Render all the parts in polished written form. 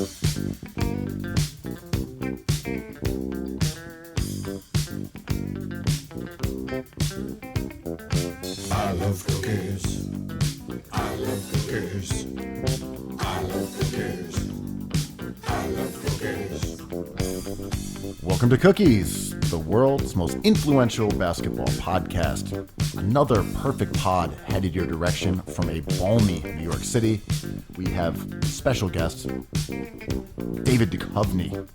I love cookies. I love cookies. I love cookies. I love cookies. Welcome to Cookies, the world's most influential basketball podcast. Another perfect pod headed your direction from a balmy New York City. We have special guest, David Duchovny,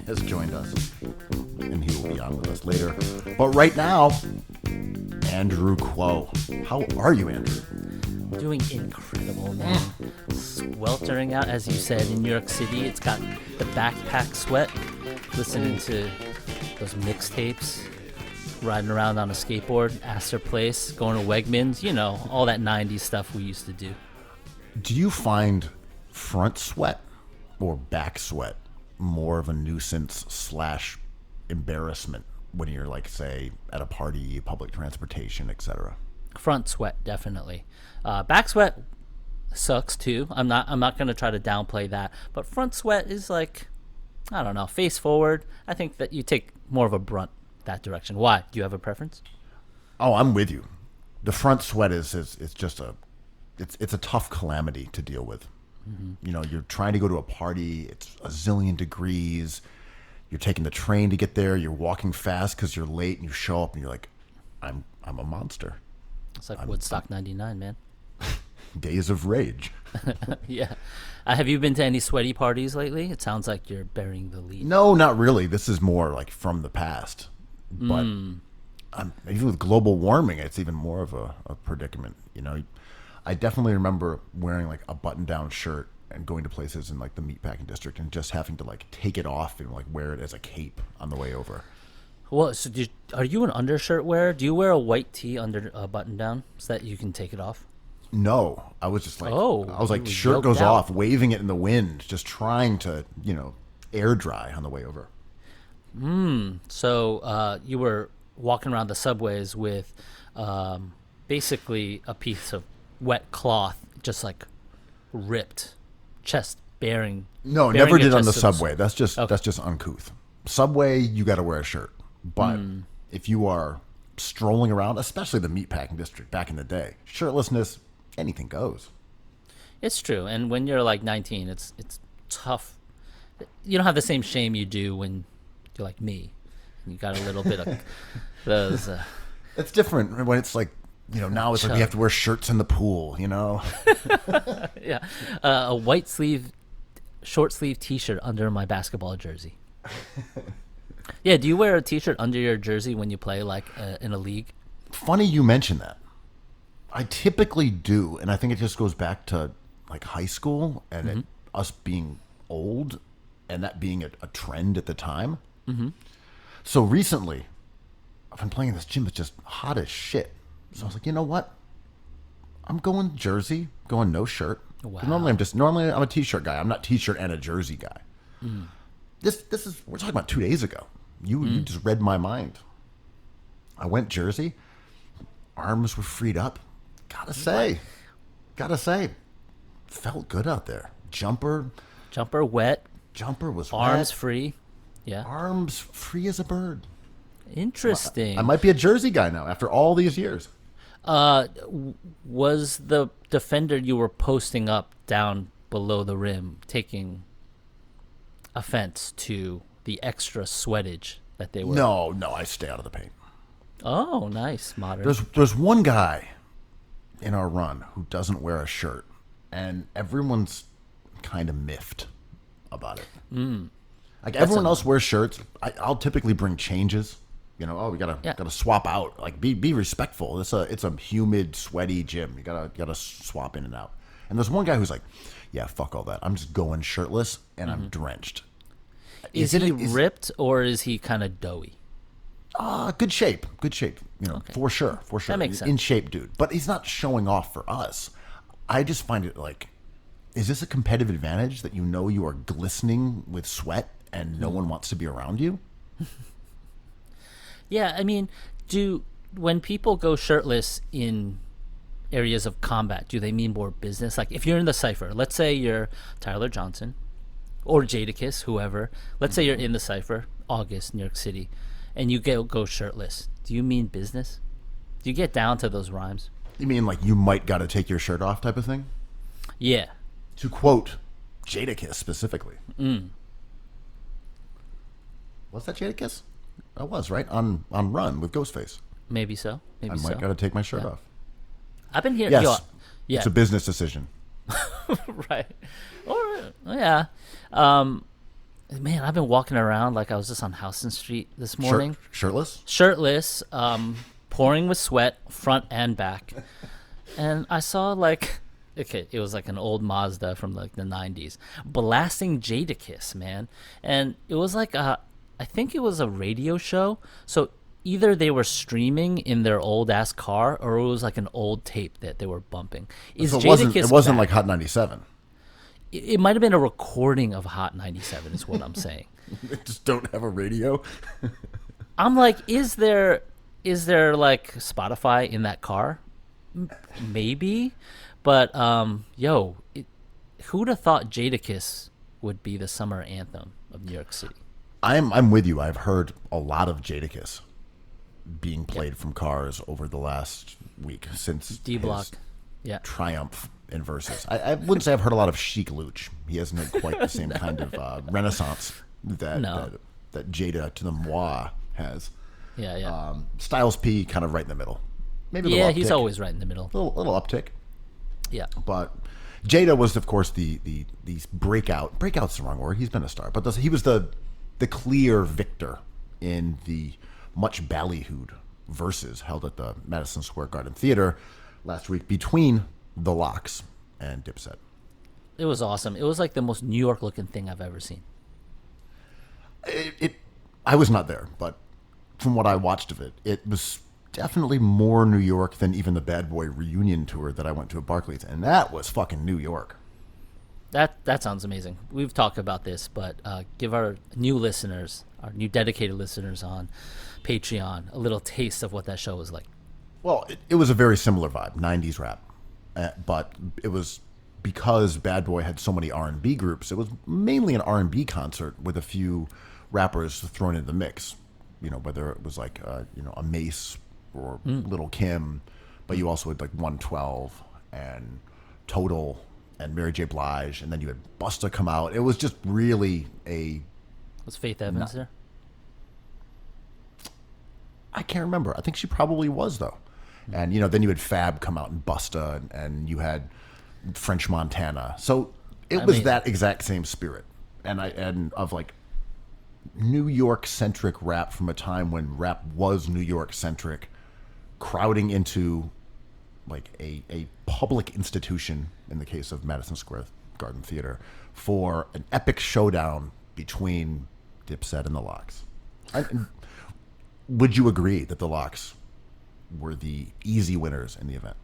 has joined us, and he will be on with us later. But right now, Andrew Quo. How are you, Andrew? Doing incredible, man. Sweltering out, as you said, in New York City. It's got the backpack sweat. Listening to those mixtapes, riding around on a skateboard, Astor Place, going to Wegmans, you know, all that 90s stuff we used to do. Do you find front sweat or back sweat more of a nuisance / embarrassment when you're, like, say, at a party, public transportation, etc.? Front sweat, definitely. Back sweat sucks too. I'm not going to try to downplay that, but front sweat is like, I don't know, face forward. I think that you take more of a brunt that direction. Why? Do you have a preference? Oh, I'm with you. The front sweat is just it's a tough calamity to deal with. Mm-hmm. You know, you're trying to go to a party. It's a zillion degrees. You're taking the train to get there. You're walking fast because you're late, and you show up, and you're like, I'm a monster. It's like Woodstock 99, man. Days of rage. Yeah. Have you been to any sweaty parties lately? It sounds like you're burying the lead. No, not really. This is more like from the past. But even with global warming, it's even more of a predicament. You know, I definitely remember wearing like a button-down shirt and going to places in like the meatpacking district and just having to like take it off and like wear it as a cape on the way over. Well, so are you an undershirt wearer? Do you wear a white tee under a button-down so that you can take it off? No, I was just like, shirt goes out. off, waving it in the wind, just trying to, you know, air dry on the way over. So you were walking around the subways with basically a piece of wet cloth, just like ripped, chest bearing. No, bearing never your did on the chest subway. That's just uncouth. Subway, you got to wear a shirt. But if you are strolling around, especially the meatpacking district back in the day, shirtlessness, anything goes. It's true, and when you're like 19, it's tough. You don't have the same shame you do when you're like me. You got a little bit of those. It's different when it's like, you know, now it's like we have to wear shirts in the pool, you know? Yeah. A white sleeve, short sleeve T-shirt under my basketball jersey. Yeah, do you wear a T-shirt under your jersey when you play like in a league? Funny you mention that. I typically do, and I think it just goes back to like high school and us being old and that being a trend at the time. Mm-hmm. So recently, I've been playing in this gym that's just hot as shit. So I was like, you know what? I'm going jersey, going no shirt. Wow. Normally I'm a T-shirt guy. I'm not T-shirt and a jersey guy. This is, we're talking about 2 days ago. You just read my mind. I went jersey. Arms were freed up. Gotta say, felt good out there. Jumper wet. Jumper was Arms wet. free. Yeah. Arms free as a bird. Interesting. I might be a jersey guy now after all these years. Was the defender you were posting up down below the rim taking offense to the extra sweatage that they were? No, I stay out of the paint. Oh, nice. Modern. There's one guy in our run who doesn't wear a shirt, and everyone's kind of miffed about it. Like everyone else wears shirts. I'll typically bring changes. You know, we gotta swap out. Like be respectful. It's a humid, sweaty gym. You gotta swap in and out. And there's one guy who's like, yeah, fuck all that. I'm just going shirtless and I'm drenched. Is he ripped or is he kind of doughy? Good shape. You know, Okay. for sure. That makes sense. In shape, dude. But he's not showing off for us. I just find it like, is this a competitive advantage that you know you are glistening with sweat and no one wants to be around you? Yeah, I mean, when people go shirtless in areas of combat, do they mean more business? Like if you're in the Cypher, let's say you're Tyler Johnson, or Jadakiss, whoever. Let's say you're in the Cypher, August, New York City, and you go shirtless. Do you mean business? Do you get down to those rhymes? You mean like you might got to take your shirt off type of thing? Yeah. To quote Jadakiss specifically. Was that Jadakiss? That was, right? On Run with Ghostface. Maybe so. Maybe I so. might got to take my shirt off. I've been hearing. Yes. Yeah. It's a business decision. Right. Or yeah. Man, I've been walking around like I was just on Houston Street this morning. Shirtless? Shirtless, pouring with sweat, front and back. And I saw like, okay, it was like an old Mazda from like the 90s, blasting Jadakiss, man. And it was like I think it was a radio show. So either they were streaming in their old ass car, or it was like an old tape that they were bumping. So it wasn't like Hot 97. It might have been a recording of Hot 97 is what I'm saying. They just don't have a radio. I'm like, is there like Spotify in that car? Maybe. But who'd have thought Jadakiss would be the summer anthem of New York City? I'm with you. I've heard a lot of Jadakiss being played from cars over the last week since D-Block. his triumph in Verzuz. I wouldn't say I've heard a lot of Chic Luch. He hasn't had quite the same kind of renaissance that Jada to the Moi has. Yeah. Styles P kind of right in the middle. Maybe a little he's uptick. always right in the middle. Little uptick. Yeah. But Jada was, of course, the breakout. Breakout's the wrong word. He's been a star. But he was the clear victor in the much ballyhooed Verzuz held at the Madison Square Garden Theater last week between the Locks and Dipset. It was awesome. It was like the most New York looking thing I've ever seen. I was not there, but from what I watched of it, it was definitely more New York than even the Bad Boy reunion tour that I went to at Barclays, and that was fucking New York. That sounds amazing. We've talked about this, but give our new listeners, our new dedicated listeners on Patreon, a little taste of what that show was like. Well, it was a very similar vibe, 90s rap, but it was because Bad Boy had so many R&B groups. It was mainly an R&B concert with a few rappers thrown into the mix. You know, whether it was like a Mace or Lil' Kim, but you also had like 112 and Total and Mary J. Blige, and then you had Busta come out. It was just really Was Faith Evans there? I can't remember. I think she probably was, though. And, then you had Fab come out and Busta, and you had French Montana. So it was that exact same spirit. And of like New York-centric rap from a time when rap was New York-centric, crowding into like a public institution, in the case of Madison Square Garden Theater, for an epic showdown between Dipset and the Locks. Would you agree that the Locks were the easy winners in the event?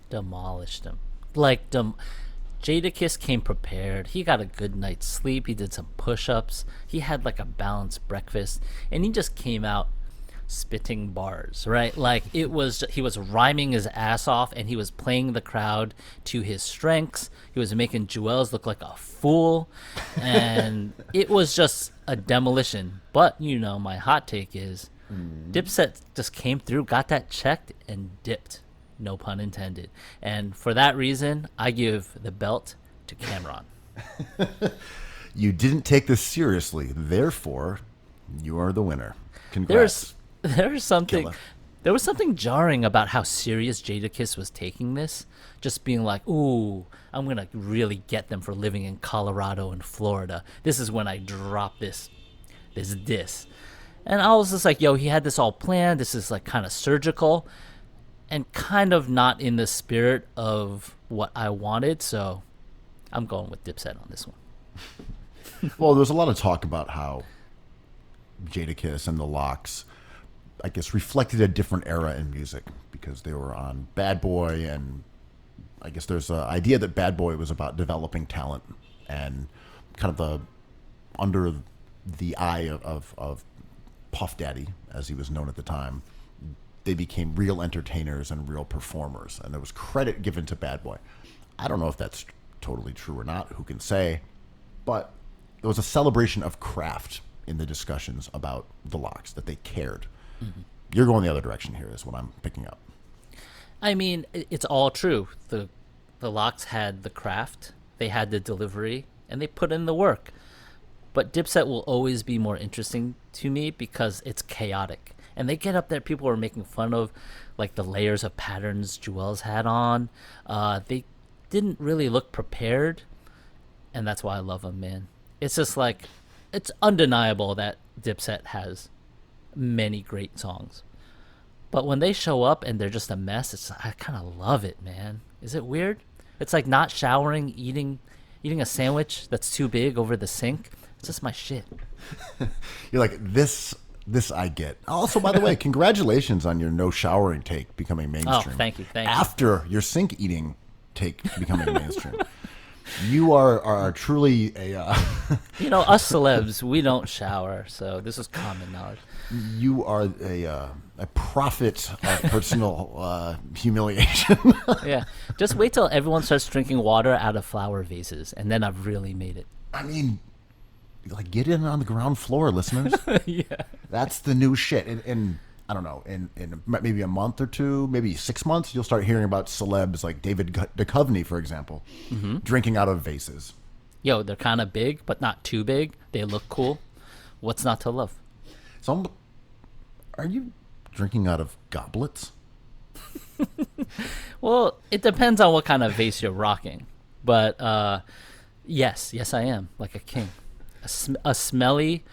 Demolished them. Like, Jadakiss came prepared. He got a good night's sleep. He did some push-ups. He had like a balanced breakfast, and he just came out spitting bars, right? Like, he was rhyming his ass off, and he was playing the crowd to his strengths. He was making Jewels look like a fool, and it was just a demolition. But my hot take is Dipset just came through, got that checked, and dipped. No pun intended. And for that reason, I give the belt to Cameron. You didn't take this seriously, therefore, you are the winner. Congrats. There was something jarring about how serious Jadakiss was taking this. Just being like, ooh, I'm going to really get them for living in Colorado and Florida. This is when I drop this. And I was just like, yo, he had this all planned. This is like kind of surgical and kind of not in the spirit of what I wanted. So I'm going with Dipset on this one. Well, there's a lot of talk about how Jadakiss and the Locks, I guess, reflected a different era in music because they were on Bad Boy, and I guess there's an idea that Bad Boy was about developing talent and kind of under the eye of Puff Daddy, as he was known at the time, they became real entertainers and real performers, and there was credit given to Bad Boy. I don't know if that's totally true or not, who can say, but was a celebration of craft in the discussions about the locks, that they cared. Mm-hmm. You're going the other direction here is what I'm picking up. I mean, it's all true. The locks had the craft, they had the delivery, and they put in the work. But Dipset will always be more interesting to me because it's chaotic. And they get up there, people are making fun of like the layers of patterns Jewels had on. They didn't really look prepared, and that's why I love them, man. It's just like, it's undeniable that Dipset has many great songs. But when they show up and they're just a mess, I kind of love it, man. Is it weird? It's like not showering, eating a sandwich that's too big over the sink. It's just my shit. You're like, this I get. Also, by the way, congratulations on your no showering take becoming mainstream. Oh, thank you. After your sink eating take becoming mainstream. You are truly a... us celebs, we don't shower, so this is common knowledge. You are a prophet of personal humiliation. Yeah. Just wait till everyone starts drinking water out of flower vases, and then I've really made it. I mean, like, get in on the ground floor, listeners. Yeah. That's the new shit. And I don't know, in maybe a month or two, maybe 6 months, you'll start hearing about celebs like David Duchovny, for example, drinking out of vases. Yo, they're kind of big, but not too big. They look cool. What's not to love? So, are you drinking out of goblets? Well, it depends on what kind of vase you're rocking. But yes, I am, like a king. A smelly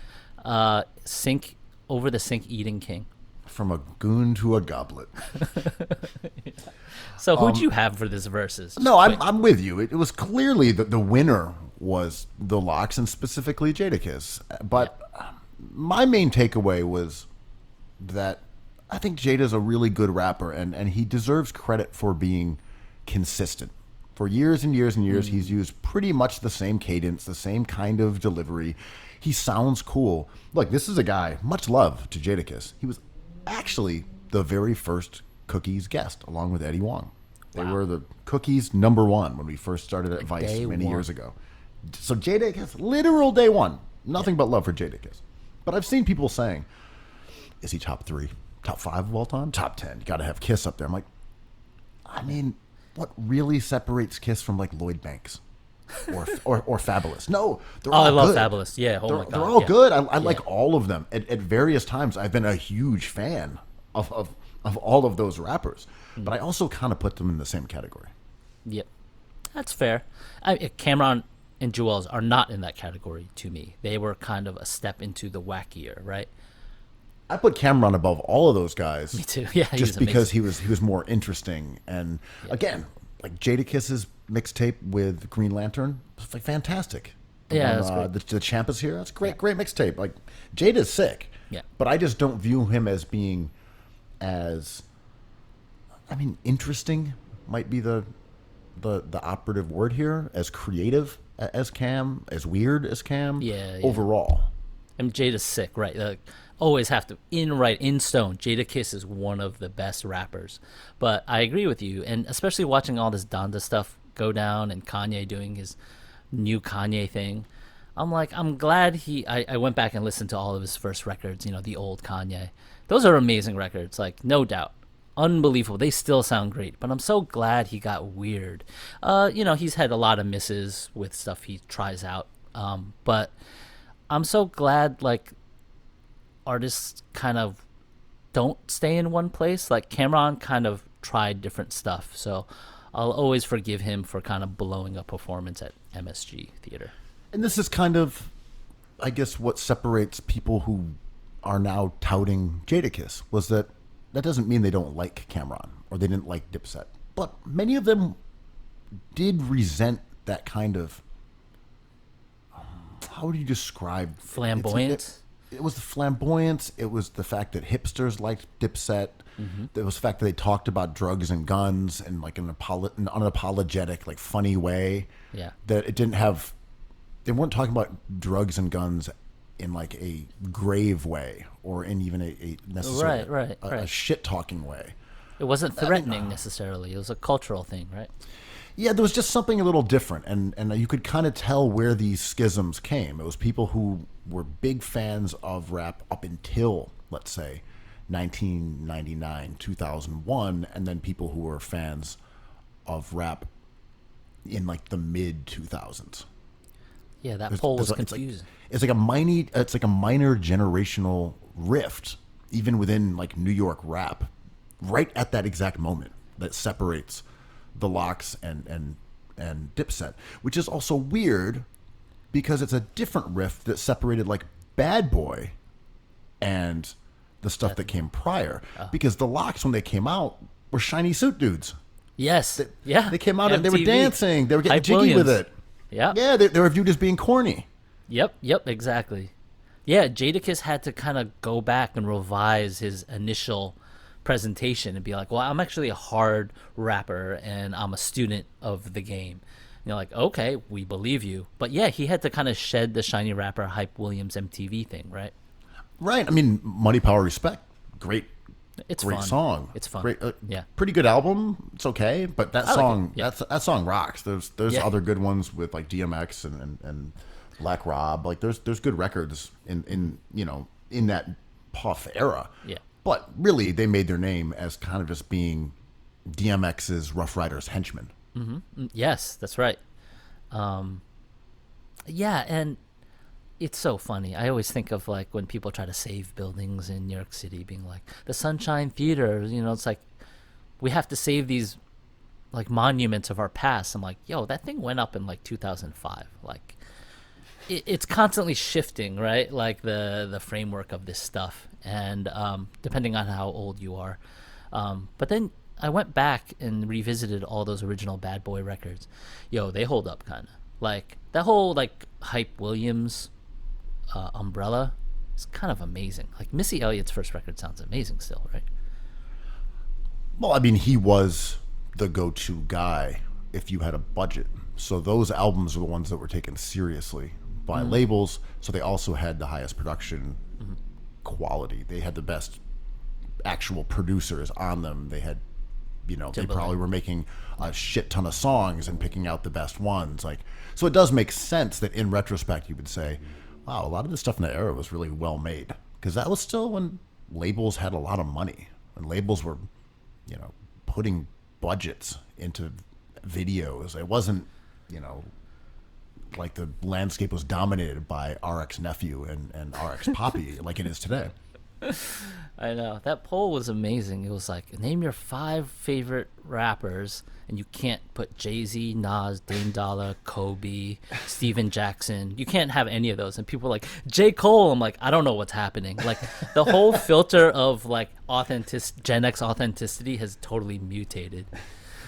sink, over the sink eating king. From a goon to a goblet. So who'd you have for this versus? No, I'm with you. It was clearly the winner was the Locks and specifically Jadakiss. But my main takeaway was that I think Jada's a really good rapper and he deserves credit for being consistent. For years and years and years, he's used pretty much the same cadence, the same kind of delivery. He sounds cool. Look, this is a guy, much love to Jadakiss. He was actually the very first Cookies guest, along with Eddie Wong. They were the Cookies #1 when we first started at Vice many years ago. So Jadakiss, literal day one. Nothing but love for Jadakiss. But I've seen people saying, is he top 3, top 5 of all time? Top 10. You got to have Kiss up there. I'm like, I mean, what really separates Kiss from like Lloyd Banks or Fabulous? No, they're all I love good. Fabulous. Yeah, my God. They're all good. I like all of them. At various times, I've been a huge fan of all of those rappers. But I also kind of put them in the same category. Yep, that's fair. Cameron and Jewels are not in that category to me. They were kind of a step into the wackier, right? I put Cameron above all of those guys. Me too. Yeah, just because he was more interesting. And again, like Jadakiss's mixtape with Green Lantern was like fantastic. Yeah, that's great. The Champ is Here. That's a great mixtape. Like Jada's sick. Yeah, but I just don't view him as being as, I mean, interesting might be the operative word here. As creative as Cam, as weird as Cam. Yeah. Overall. And Jada's sick, right? Like, always have to in stone. Jadakiss is one of the best rappers. But I agree with you, and especially watching all this Donda stuff go down and Kanye doing his new Kanye thing. I'm like, I'm glad I went back and listened to all of his first records, the old Kanye. Those are amazing records, like, no doubt. Unbelievable. They still sound great, but I'm so glad he got weird. He's had a lot of misses with stuff he tries out. But I'm so glad, like, artists kind of don't stay in one place. Like Cameron kind of tried different stuff, so I'll always forgive him for kind of blowing a performance at MSG Theater. And this is kind of, I guess, what separates people who are now touting Jadakiss was that doesn't mean they don't like Cameron or they didn't like Dipset, but many of them did resent that kind of, how would you describe flamboyance? It was the flamboyance. It was the fact that hipsters liked Dipset. It was the fact that they talked about drugs and guns in like an unapologetic, like funny way. Yeah. That it didn't have. They weren't talking about drugs and guns in like a grave way or in even a necessarily a shit talking way. It wasn't threatening necessarily. It was a cultural thing, right? Yeah, there was just something a little different, and you could kind of tell where these schisms came. It was people who were big fans of rap up until, let's say, 1999, 2001, and then people who were fans of rap in like the mid 2000s. Yeah, that poll was It's confusing. like a minor generational rift, even within like New York rap, right at that exact moment that separates the Locks and Dipset, which is also weird because it's a different rift that separated like Bad Boy and the stuff that came prior. Because the Locks, when they came out, were shiny suit dudes. Yes. Yeah. They came out and they were MTV. dancing. They were getting Hype jiggy with Williams. it. Yeah. Yeah, they were viewed as being corny. Yep, exactly. Yeah, Jadakiss had to kind of go back and revise his initial presentation and be like, well, I'm actually a hard rapper and I'm a student of the game. And you're like, okay, we believe you. But yeah, he had to kind of shed the shiny rapper Hype Williams MTV thing, right? Right. I mean, Money, Power, Respect. Great It's great fun. song. It's fun. Great, Yeah. Pretty good album. It's okay, but that I like song, it. Yeah. that song rocks. There's Yeah. other good ones with like DMX and Black Rob. Like there's good records in that Puff era. Yeah. But really, they made their name as kind of just being DMX's Rough Riders henchman. Yes, that's right. Yeah, and it's so funny. I always think of like when people try to save buildings in New York City, being like the Sunshine Theater. It's like we have to save these like monuments of our past. I'm like, yo, that thing went up in like 2005. Like it's constantly shifting, right? Like the framework of this stuff, and depending on how old you are. But then I went back and revisited all those original Bad Boy records. Yo, they hold up kind of. Like that whole like Hype Williams umbrella is kind of amazing. Like Missy Elliott's first record sounds amazing still, right? Well, I mean, he was the go-to guy if you had a budget. So those albums were the ones that were taken seriously by labels. So they also had the highest production quality. They had the best actual producers on them. They had, they probably were making a shit ton of songs and picking out the best ones. Like, so it does make sense that in retrospect you would say, wow, a lot of this stuff in that era was really well made, because that was still when labels had a lot of money and labels were, putting budgets into videos. It wasn't, like the landscape was dominated by RX Nephew and RX Poppy like it is today. I know. That poll was amazing. It was like, name your 5 favorite rappers, and you can't put Jay-Z, Nas, Dame Dollar, Kobe, Steven Jackson. You can't have any of those. And people were like, J. Cole. I'm like, I don't know what's happening. Like, the whole filter of, like, Gen X authenticity has totally mutated.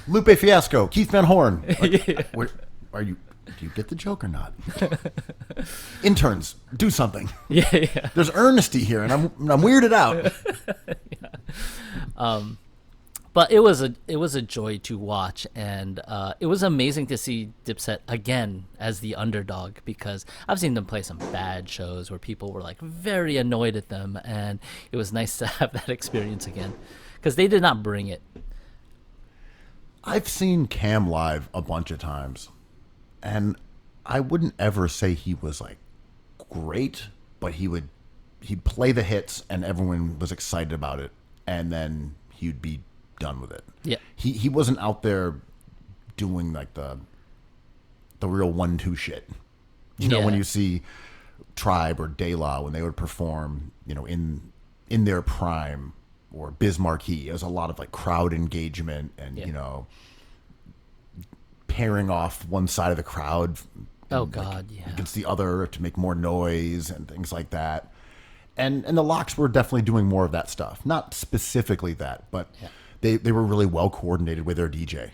Lupe Fiasco, Keith Van Horn. Like, do you get the joke or not? Interns, do something. Yeah. There's earnesty here, and I'm weirded out. But it was a joy to watch, and it was amazing to see Dipset again as the underdog, because I've seen them play some bad shows where people were like very annoyed at them, and it was nice to have that experience again, because they did not bring it. I've seen Cam live a bunch of times, and I wouldn't ever say he was like great, but he'd play the hits and everyone was excited about it, and then he'd be done with it. Yeah. He wasn't out there doing like the real 1-2 shit. When you see Tribe or De La, when they would perform, in their prime, or Biz Markie, there's a lot of like crowd engagement and pairing off one side of the crowd against the other to make more noise and things like that. And the Locks were definitely doing more of that stuff. Not specifically that, but they were really well coordinated with their DJ.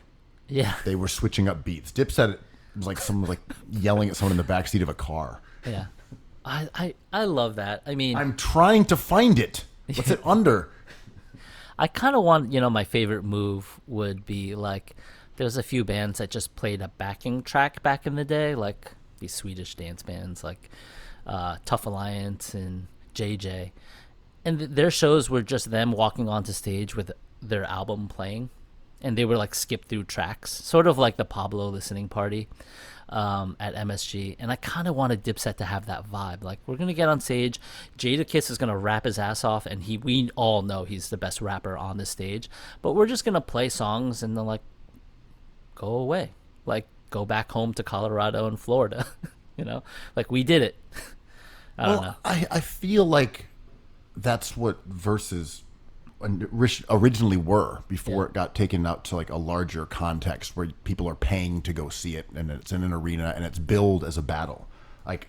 Yeah. They were switching up beats. Dipset was like someone like yelling at someone in the backseat of a car. Yeah. I love that. I mean, I'm trying to find it. What's it under? I kind of want, my favorite move would be like, there's a few bands that just played a backing track back in the day, like these Swedish dance bands like Tough Alliance and JJ. And their shows were just them walking onto stage with their album playing. and they were like skip through tracks, sort of like the Pablo listening party at MSG. And I kind of wanted Dipset to have that vibe. Like, we're gonna get on stage, Jadakiss is gonna rap his ass off, and we all know he's the best rapper on the stage, but we're just gonna play songs and then like go away, like go back home to Colorado and Florida. You know, like we did it. I don't know. I feel like that's what Versus originally were before it got taken out to like a larger context where people are paying to go see it, and it's in an arena and it's billed as a battle. Like,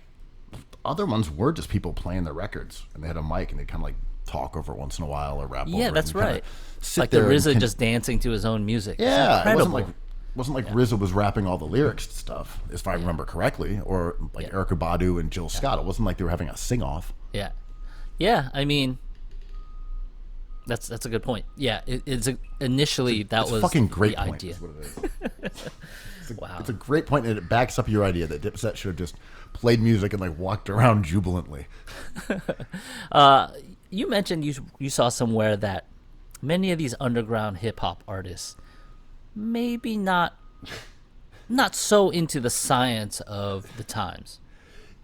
other ones were just people playing their records and they had a mic and they kind of like talk over it once in a while or rap over it. Yeah, that's right. Sit Like the there RZA just dancing to his own music. Yeah, it wasn't like RZA was rapping all the lyrics and stuff, if I remember correctly, or like Erykah Badu and Jill Scott. It wasn't like they were having a sing-off. Yeah, I mean, that's a good point. Yeah, it's initially that was fucking great the point, idea. is what it is. Wow. It's a great point, and it backs up your idea that Dipset should have just played music and like walked around jubilantly. You mentioned you saw somewhere that many of these underground hip hop artists maybe not so into the science of the times.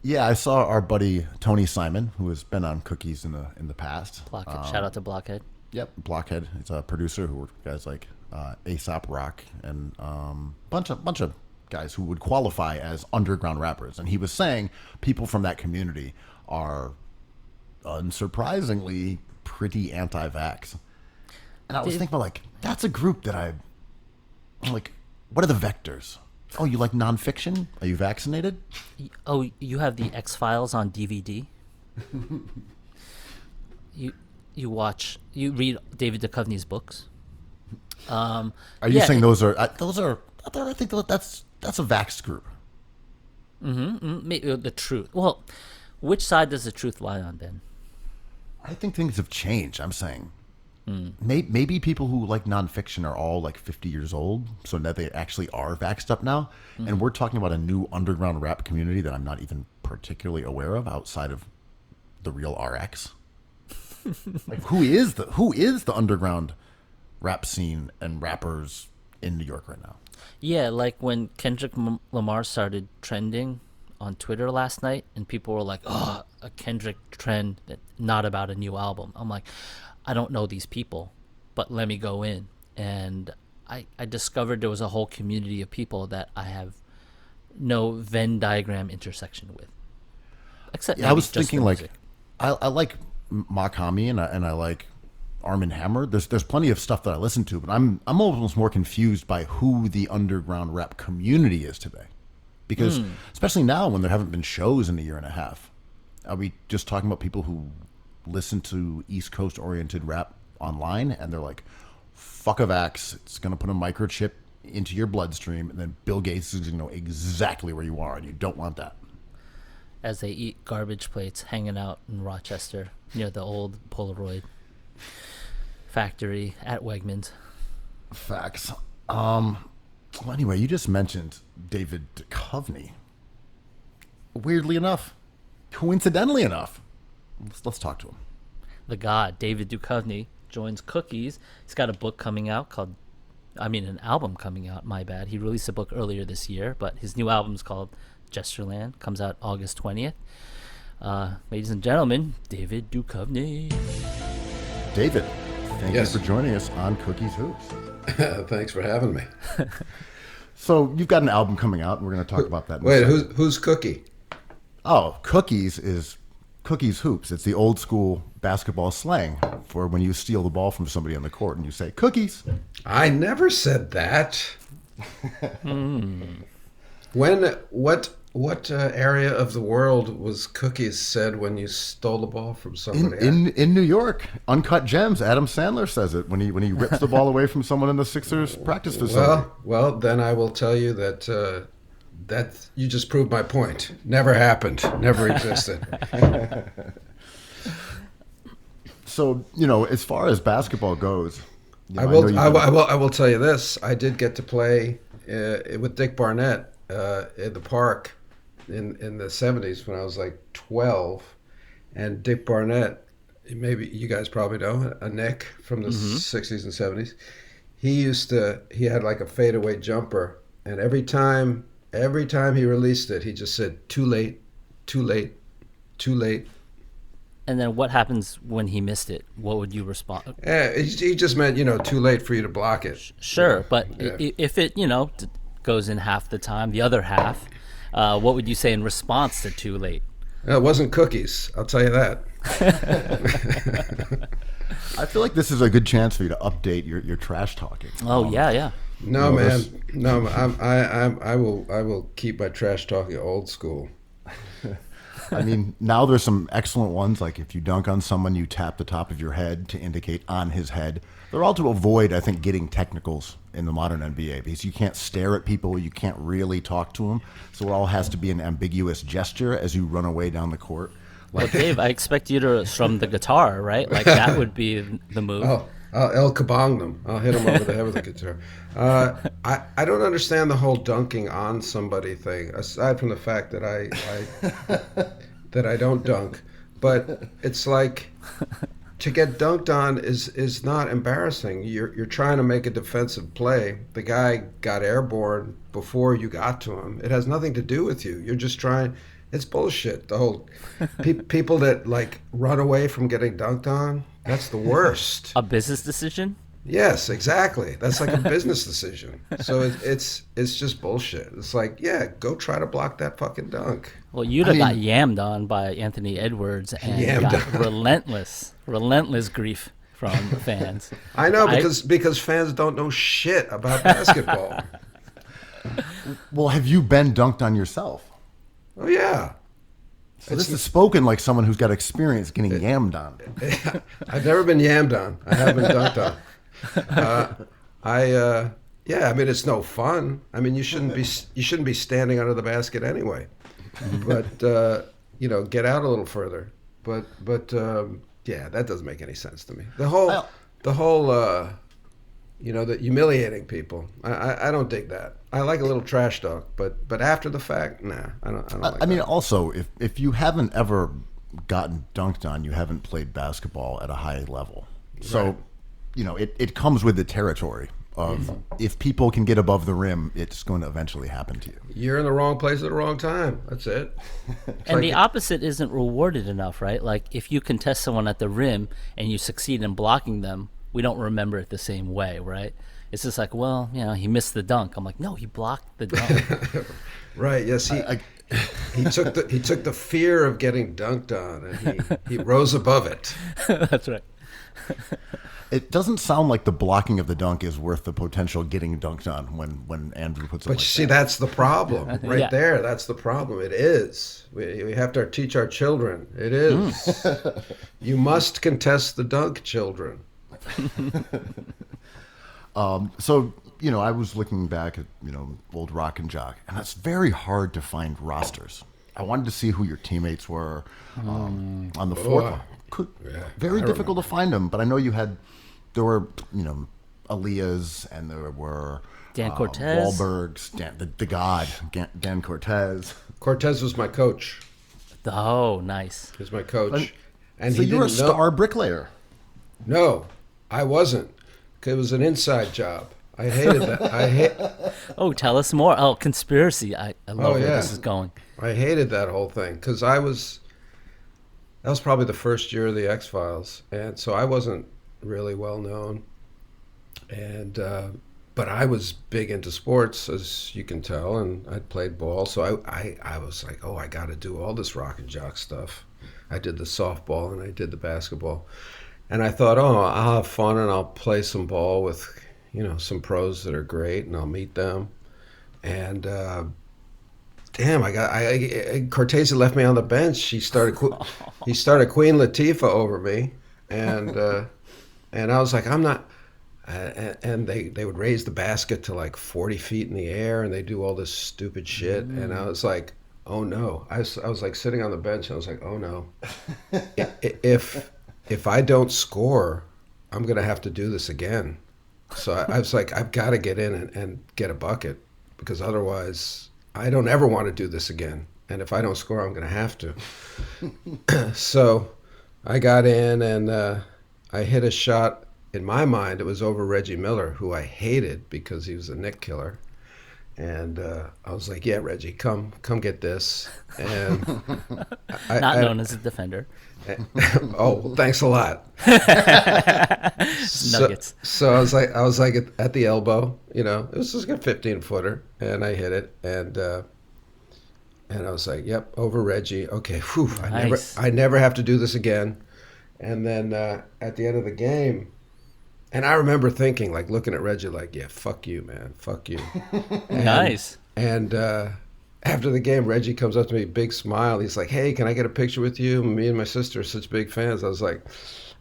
Yeah, I saw our buddy Tony Simon, who has been on Cookies in the past. Blockhead. Shout out to Blockhead. Yep, Blockhead. He's a producer who worked with guys like A$AP Rock and bunch of guys who would qualify as underground rappers. And he was saying people from that community are unsurprisingly pretty anti-vax. And I was thinking about, like, that's a group that I'm like, what are the vectors? Oh, you like nonfiction? Are you vaccinated? Oh, you have the X-Files on DVD? You read David Duchovny's books? Are you saying those are? I think that's a vax group. Maybe the truth. Well, which side does the truth lie on, Ben? I think things have changed. I'm saying maybe people who like nonfiction are all like 50 years old, so that they actually are vaxxed up now. And we're talking about a new underground rap community that I'm not even particularly aware of outside of the real RX. Like, who is the underground rap scene and rappers in New York right now? Yeah, like when Kendrick Lamar started trending on Twitter last night, and people were like, "Oh, a Kendrick trend, not about a new album." I'm like, I don't know these people, but let me go in, and I discovered there was a whole community of people that I have no Venn diagram intersection with. Except I was thinking, like, I like Makami and I like Arm & Hammer. There's plenty of stuff that I listen to, but I'm almost more confused by who the underground rap community is today, because especially now when there haven't been shows in a year and a half, are we just talking about people who listen to East Coast oriented rap online and they're like, fuck a vax, it's gonna put a microchip into your bloodstream, and then Bill Gates is gonna know exactly where you are, and you don't want that. As they eat garbage plates hanging out in Rochester near the old Polaroid factory at Wegmans. Facts. Well, anyway, you just mentioned David Duchovny. Weirdly enough, coincidentally enough, let's talk to him. The god, David Duchovny, joins Cookies. He's got a book coming out an album coming out, my bad. He released a book earlier this year, but his new album's called Gestureland, comes out August 20th. Ladies and gentlemen, David Duchovny. David, thank you for joining us on Cookies Hoops. Thanks for having me. So you've got an album coming out, and we're going to talk about that. Wait, who's Cookie? Oh, Cookies is Cookies Hoops. It's the old school basketball slang for when you steal the ball from somebody on the court and you say, Cookies. I never said that. What area of the world was Cookies said when you stole the ball from somebody? In New York, Uncut Gems. Adam Sandler says it when he rips the ball away from someone in the Sixers practice facility. Well, then I will tell you that you just proved my point. Never happened. Never existed. So, as far as basketball goes, I will tell you this. I did get to play with Dick Barnett in the park in the 70s when I was like 12. And Dick Barnett, maybe you guys probably know, a Knick from the 60s and 70s. he had like a fadeaway jumper, and every time he released it, he just said, "Too late, too late, too late." And then what happens when he missed it? What would you respond? Yeah, he just meant, too late for you to block it. Sure, but Yeah. if it, goes in half the time, the other half, what would you say in response to too late? It wasn't cookies, I'll tell you that. I feel like this is a good chance for you to update your trash talking. Oh, yeah. No, No, man. this- No, I will keep my trash talking old school. I mean, now there's some excellent ones, like if you dunk on someone, you tap the top of your head to indicate on his head. They're all to avoid, I think, getting technicals in the modern NBA, because you can't stare at people, you can't really talk to them, so it all has to be an ambiguous gesture as you run away down the court. Well, Dave, I expect you to strum the guitar, right? Like that would be the move. Oh, I'll El Kabong them. I'll hit them over the head with a guitar. I don't understand the whole dunking on somebody thing, aside from the fact that that I don't dunk. But it's like, to get dunked on is not embarrassing. You're trying to make a defensive play. The guy got airborne before you got to him. It has nothing to do with you. You're just trying. It's bullshit. The whole people that like run away from getting dunked on. That's the worst. A business decision? Yes, exactly. That's like a business decision. So it's just bullshit. It's like, yeah, go try to block that fucking dunk. Well, you'd have got yammed on by Anthony Edwards and Yammed got on. relentless grief from fans. I know, because fans don't know shit about basketball. Well, have you been dunked on yourself? Oh yeah. So this is spoken like someone who's got experience getting yammed on. I've never been yammed on. I haven't dunked on. Yeah, I mean, it's no fun. I mean, you shouldn't be standing under the basket anyway. But get out a little further. But yeah, that doesn't make any sense to me. The whole the humiliating people. I don't dig that. I like a little trash talk, but after the fact, nah, I don't like I mean, that. also, if you haven't ever gotten dunked on, you haven't played basketball at a high level. So, Right. it comes with the territory of if people can get above the rim, it's going to eventually happen to you. You're in the wrong place at the wrong time. That's it. And the opposite isn't rewarded enough, right? Like if you contest someone at the rim and you succeed in blocking them, we don't remember it the same way, right? It's just like, well, he missed the dunk. I'm like, no, he blocked the dunk. Right. Yes. He took the fear of getting dunked on and he rose above it. That's right. It doesn't sound like the blocking of the dunk is worth the potential getting dunked on when Andrew puts it But like you see, that. that's the problem right Yeah. there. That's the problem. It is. We have to teach our children. It is. You must contest the dunk, children. So, I was looking back at, old Rock and Jock, and it's very hard to find rosters. I wanted to see who your teammates were on the fourth line. Very difficult to find them, but I know there were, Aaliyahs, and there were Dan Cortez. Wahlbergs, the God, Dan Cortez. Cortez was my coach. Oh, nice. He was my coach. And So he you're a didn't know. star bricklayer. No, I wasn't. It was an inside job. I hated that. Oh, tell us more. Oh, conspiracy. I love where yeah. this is going. I hated that whole thing because that was probably the first year of the X-Files, and so I wasn't really well known, and but I was big into sports, as you can tell, and I'd played ball, so I was like, oh, I got to do all this rock and jock stuff. I did the softball and I did the basketball, and I thought, oh, I'll have fun and I'll play some ball with some pros that are great, and I'll meet them, and damn, Cortez had left me on the bench. He started Queen Latifah over me, and I was like, I'm not. And they would raise the basket to like 40 feet in the air, and they do all this stupid shit, and I was like, oh no. I was like sitting on the bench, and I was like, oh no. If I don't score, I'm gonna have to do this again. So I was like, I've got to get in and get a bucket, because otherwise I don't ever want to do this again. And if I don't score, I'm going to have to. So I got in and I hit a shot in my mind, it was over Reggie Miller, who I hated because he was a Knick killer. And I was like, "Yeah, Reggie, come get this." And Not known as a defender. Oh, thanks a lot. Nuggets. So I was like at the elbow, it was just a 15-footer, and I hit it, and I was like, "Yep, over Reggie. Okay, whew, Nice. I never have to do this again." And then at the end of the game, and I remember thinking, like, looking at Reggie, like, "Yeah, fuck you, man, fuck you." Nice. And after the game, Reggie comes up to me, big smile. He's like, "Hey, can I get a picture with you? Me and my sister are such big fans." I was like,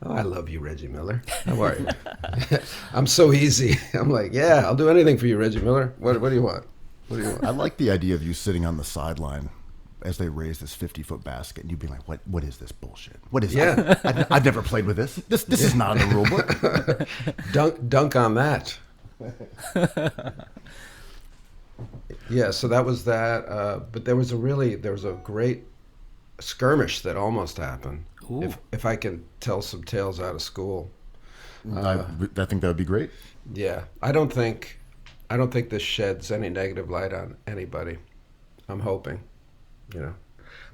"Oh, I love you, Reggie Miller. How are you?" I'm so easy. I'm like, "Yeah, I'll do anything for you, Reggie Miller. What do you want? What do you want?" I like the idea of you sitting on the sideline as they raise this 50-foot basket, and you'd be like, "What is this bullshit? What is Yeah. I've never played with this. This is not in the rule book." Dunk on that. Yeah, so that was that. But there was a great skirmish that almost happened. Ooh. If I can tell some tales out of school. I think that would be great. Yeah, I don't think this sheds any negative light on anybody. I'm hoping,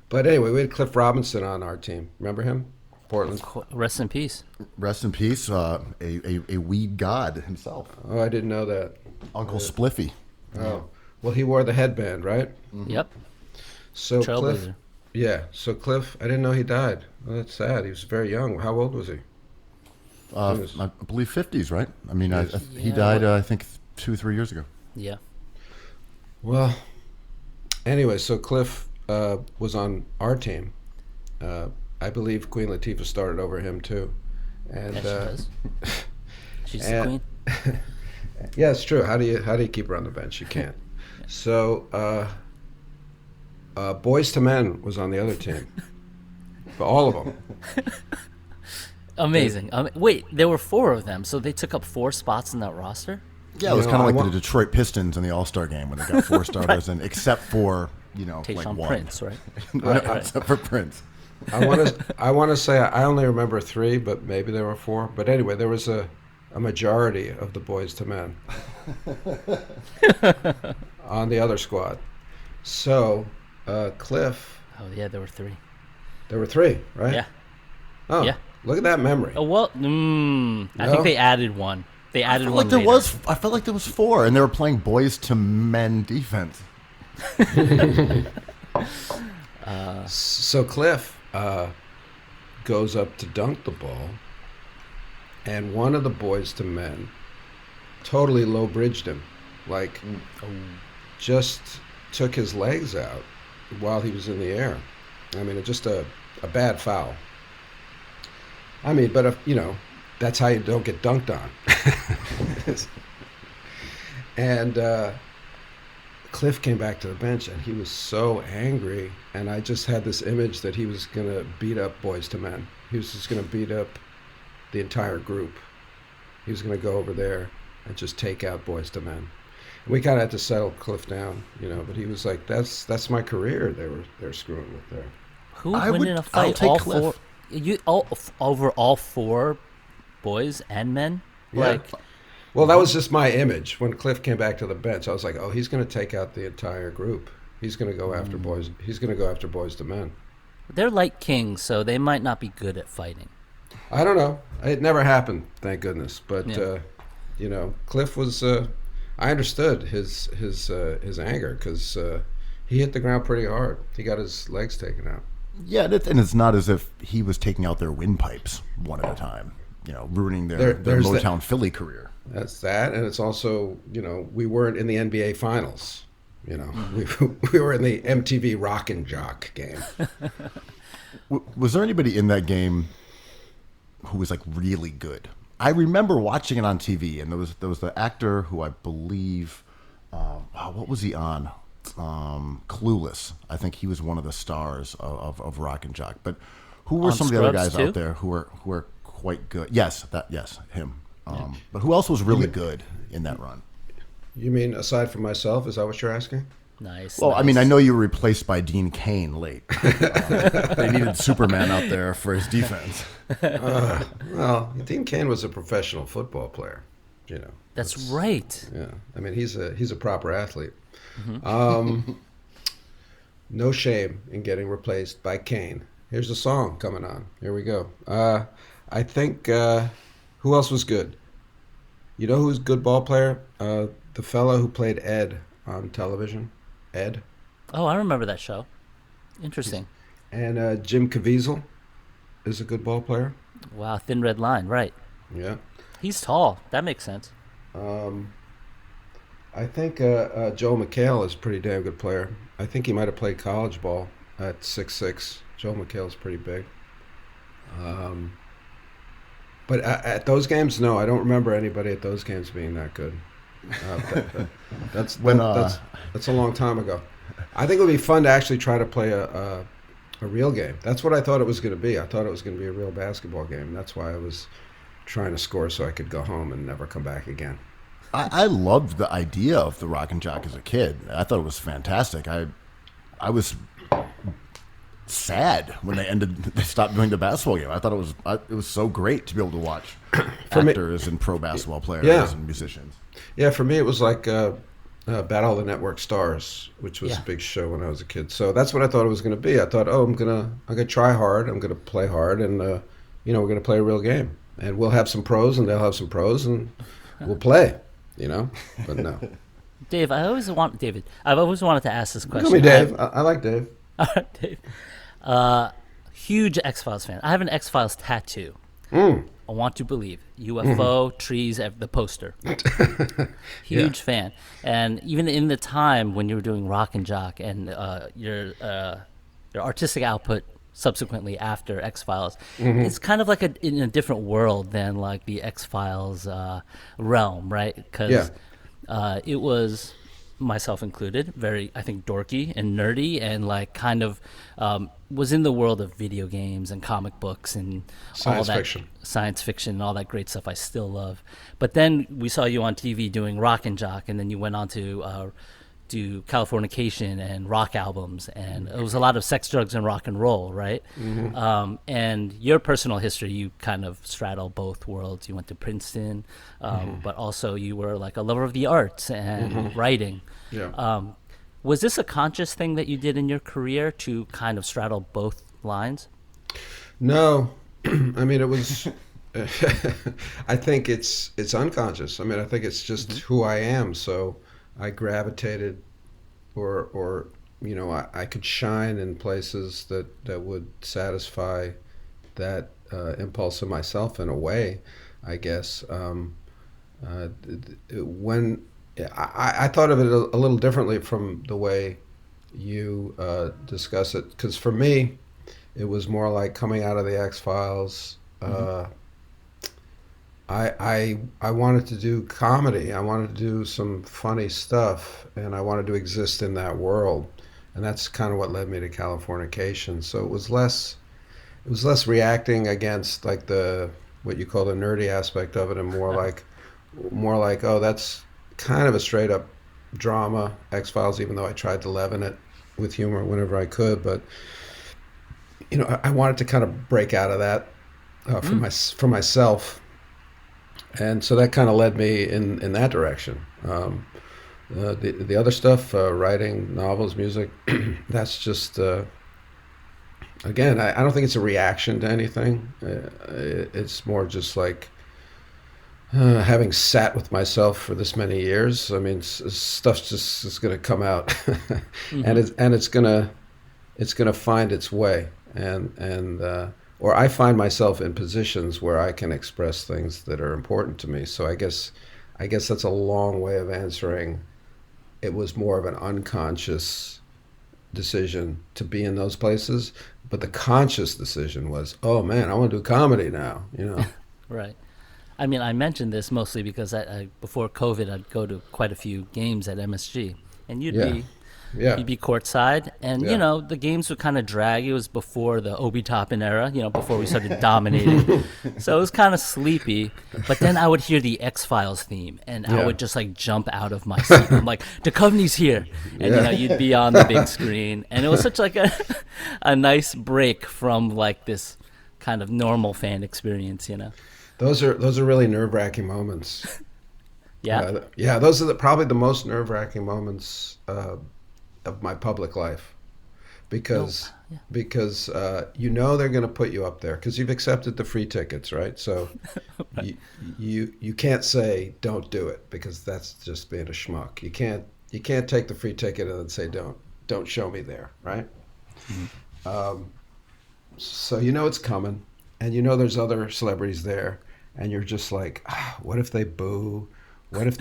But anyway, we had Cliff Robinson on our team. Remember him? Portland. Rest in peace. Rest in peace, a weed god himself, Oh, I didn't know that. Uncle Spliffy. Oh, well, he wore the headband, right? Yep. So Cliff. Trailblazer. Yeah. So Cliff, I didn't know he died. Well, that's sad. He was very young. How old was he? I believe 50s, right? I mean, he Yeah. died, I think, 2-3 years ago. Yeah. Well, anyway, so Cliff was on our team. I believe Queen Latifah started over him too, and Yeah, she does. She's the and- queen. yeah, it's true. How do you keep her on the bench? You can't. So, Boys to Men was on the other team, but all of them. Amazing. Wait, there were 4 of them, so they took up 4 spots in that roster? Yeah, it was You know, kind I of like want- the Detroit Pistons in the All-Star game when they got 4 starters, and except for like Tayshaun one. Prince, right? Right, except for Prince. I want to say I only remember 3, but maybe there were 4. But anyway, there was a majority of the Boys to Men on the other squad. So Cliff, Oh, yeah, there were 3. there were 3, right? Yeah. Oh, Yeah. Look at that memory. Oh, well, I No? think they added one. They added one later. I felt like there was 4, and they were playing Boys to Men defense. So Cliff goes up to dunk the ball, and one of the Boys to Men totally low bridged him, like just took his legs out while he was in the air. I mean, it's just a bad foul. I mean, but that's how you don't get dunked on. And Cliff came back to the bench, and he was so angry. And I just had this image that he was going to beat up Boys to Men. He was just going to beat up the entire group. He was going to go over there and just take out Boys to Men. And we kind of had to settle Cliff down, But he was like, "That's my career." They're screwing with there. Who would I win would- in a I'll fight? take All Cliff. 4? Over all 4 boys and men? Yeah. Like, Well, that was just my image. When Cliff came back to the bench, I was like, "Oh, he's going to take out the entire group. He's going to go after boys. He's going to go after Boys to Men." they're like kings, so they might not be good at fighting. I don't know. It never happened, thank goodness. But Yeah. Cliff was. I understood his anger because he hit the ground pretty hard. He got his legs taken out. Yeah, and it's not as if he was taking out their windpipes one at a time, ruining their There's Motown Philly career. That's that, and it's also we weren't in the NBA Finals. We were in the MTV Rock and Jock game. Was there anybody in that game who was like really good? I remember watching it on TV, and there was the actor who I believe, what was he on? Clueless. I think he was one of the stars of Rock and Jock. But who were On some of the other Scrubs, guys too? out there who were quite good? Yes, him. But who else was really good in that run? You mean aside from myself? Is that what you're asking? Nice. Well, I nice. mean, I know you were replaced by Dean Cain late. They needed Superman out there for his defense. Well, Dean Cain was a professional football player. You know. That's right. Yeah. I mean, he's a proper athlete. No shame in getting replaced by Cain. Here's a song coming on. Here we go. I think who else was good? You know who's a good ball player? The fellow who played Ed on television. Ed. Oh, I remember that show. Interesting. And Jim Caviezel is a good ball player. Wow, Thin Red Line, right. Yeah. He's tall. That makes sense. I think Joe McHale is a pretty damn good player. I think he might have played college ball at 6'6". Joe McHale's pretty big. But at those games, no, I don't remember anybody at those games being that good. That's a long time ago. I think it would be fun to actually try to play a real game. That's what I thought it was going to be. I thought it was going to be a real basketball game. And that's why I was trying to score so I could go home and never come back again. I loved the idea of the Rock and Jock as a kid. I thought it was fantastic. I was sad when they stopped doing the basketball game. I thought it was so great to be able to watch actors and pro basketball players and musicians. Yeah, for me it was like Battle of the Network Stars, which was a big show when I was a kid. So that's what I thought it was going to be. I thought, I'm gonna try hard, I'm gonna play hard, and we're gonna play a real game, and we'll have some pros, and they'll have some pros, and we'll play. But no. Dave, I've always wanted to ask this question. Call me Dave. I like Dave. All right, Dave. Huge X-Files fan. I have an X-Files tattoo. I want to believe. UFO, trees, the poster. Huge fan. And even in the time when you were doing Rock and Jock and your artistic output subsequently after X-Files, it's kind of like in a different world than like the X-Files realm, right? Because it was, myself included, very, I think, dorky and nerdy and like kind of was in the world of video games and comic books and all that science fiction and all that great stuff I still love. But then we saw you on TV doing Rock and Jock, and then you went on to do Californication and rock albums, and it was a lot of sex, drugs, and rock and roll, right? And your personal history, you kind of straddle both worlds. You went to Princeton, but also you were like a lover of the arts and writing. Was this a conscious thing that you did in your career to kind of straddle both lines? No, I mean it was. I think it's unconscious. I mean, I think it's just who I am. So I gravitated, or I could shine in places that would satisfy that impulse in myself in a way, I guess. When I thought of it a little differently from the way you discuss it, because for me, it was more like coming out of the X-Files. I wanted to do comedy. I wanted to do some funny stuff, and I wanted to exist in that world, and that's kind of what led me to Californication. So it was less reacting against like what you call the nerdy aspect of it, and more like oh, that's kind of a straight up drama, X-Files, even though I tried to leaven it with humor whenever I could. But I wanted to kind of break out of that for myself. And so that kind of led me in that direction. The other stuff, writing novels, music, that's just, again, I don't think it's a reaction to anything. It's more just like having sat with myself for this many years. I mean, stuff's just is going to come out, and it's going to find its way, or I find myself in positions where I can express things that are important to me. So I guess that's a long way of answering. It was more of an unconscious decision to be in those places, but the conscious decision was, oh man, I want to do comedy now, Right. I mean, I mentioned this mostly because I before COVID, I'd go to quite a few games at MSG, and you'd be Yeah. You'd be courtside, and Yeah. the games would kind of drag. It was before the Obi Toppin era, before we started dominating. So it was kind of sleepy. But then I would hear the X-Files theme, and I Yeah. would just like jump out of my seat. I'm like, Duchovny's here, and Yeah. you'd be on the big screen, and it was such like a nice break from like this kind of normal fan experience. Those are really nerve-wracking moments. Yeah. Yeah, those are probably the most nerve-wracking moments of my public life, because they're going to put you up there because you've accepted the free tickets, right? So right. You can't say don't do it, because that's just being a schmuck. You can't take the free ticket and then say don't show me there, right? Mm-hmm. So it's coming, and there's other celebrities there, and you're just like, what if they boo? What if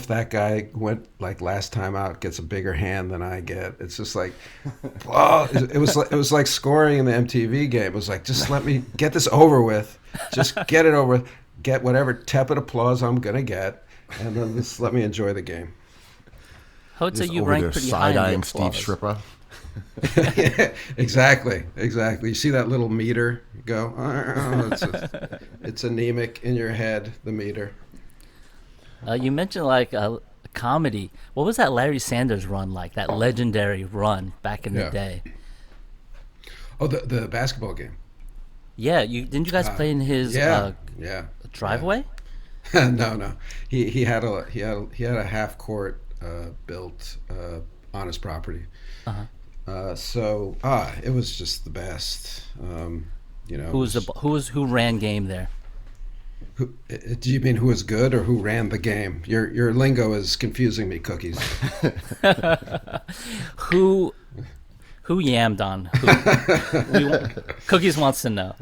that guy went like last time out gets a bigger hand than I get? It's just like, it was like scoring in the MTV game. It was like, just let me get this over with. Just get it over with. Get whatever tepid applause I'm gonna get, and then just let me enjoy the game. I would say you rank pretty high in the side-eyeing Steve applause. Shrippa. Yeah, exactly. You see that little meter go? It's anemic in your head, the meter. You mentioned like a comedy. What was that Larry Sanders run like? That legendary run back in the day. Oh, the basketball game. Yeah, didn't you guys play in his driveway? Yeah. No. He had a half court built on his property. Uh-huh. It was just the best. Who ran game there? Do you mean who was good or who ran the game? Your lingo is confusing me, Cookies. Who yammed on who? Cookies wants to know.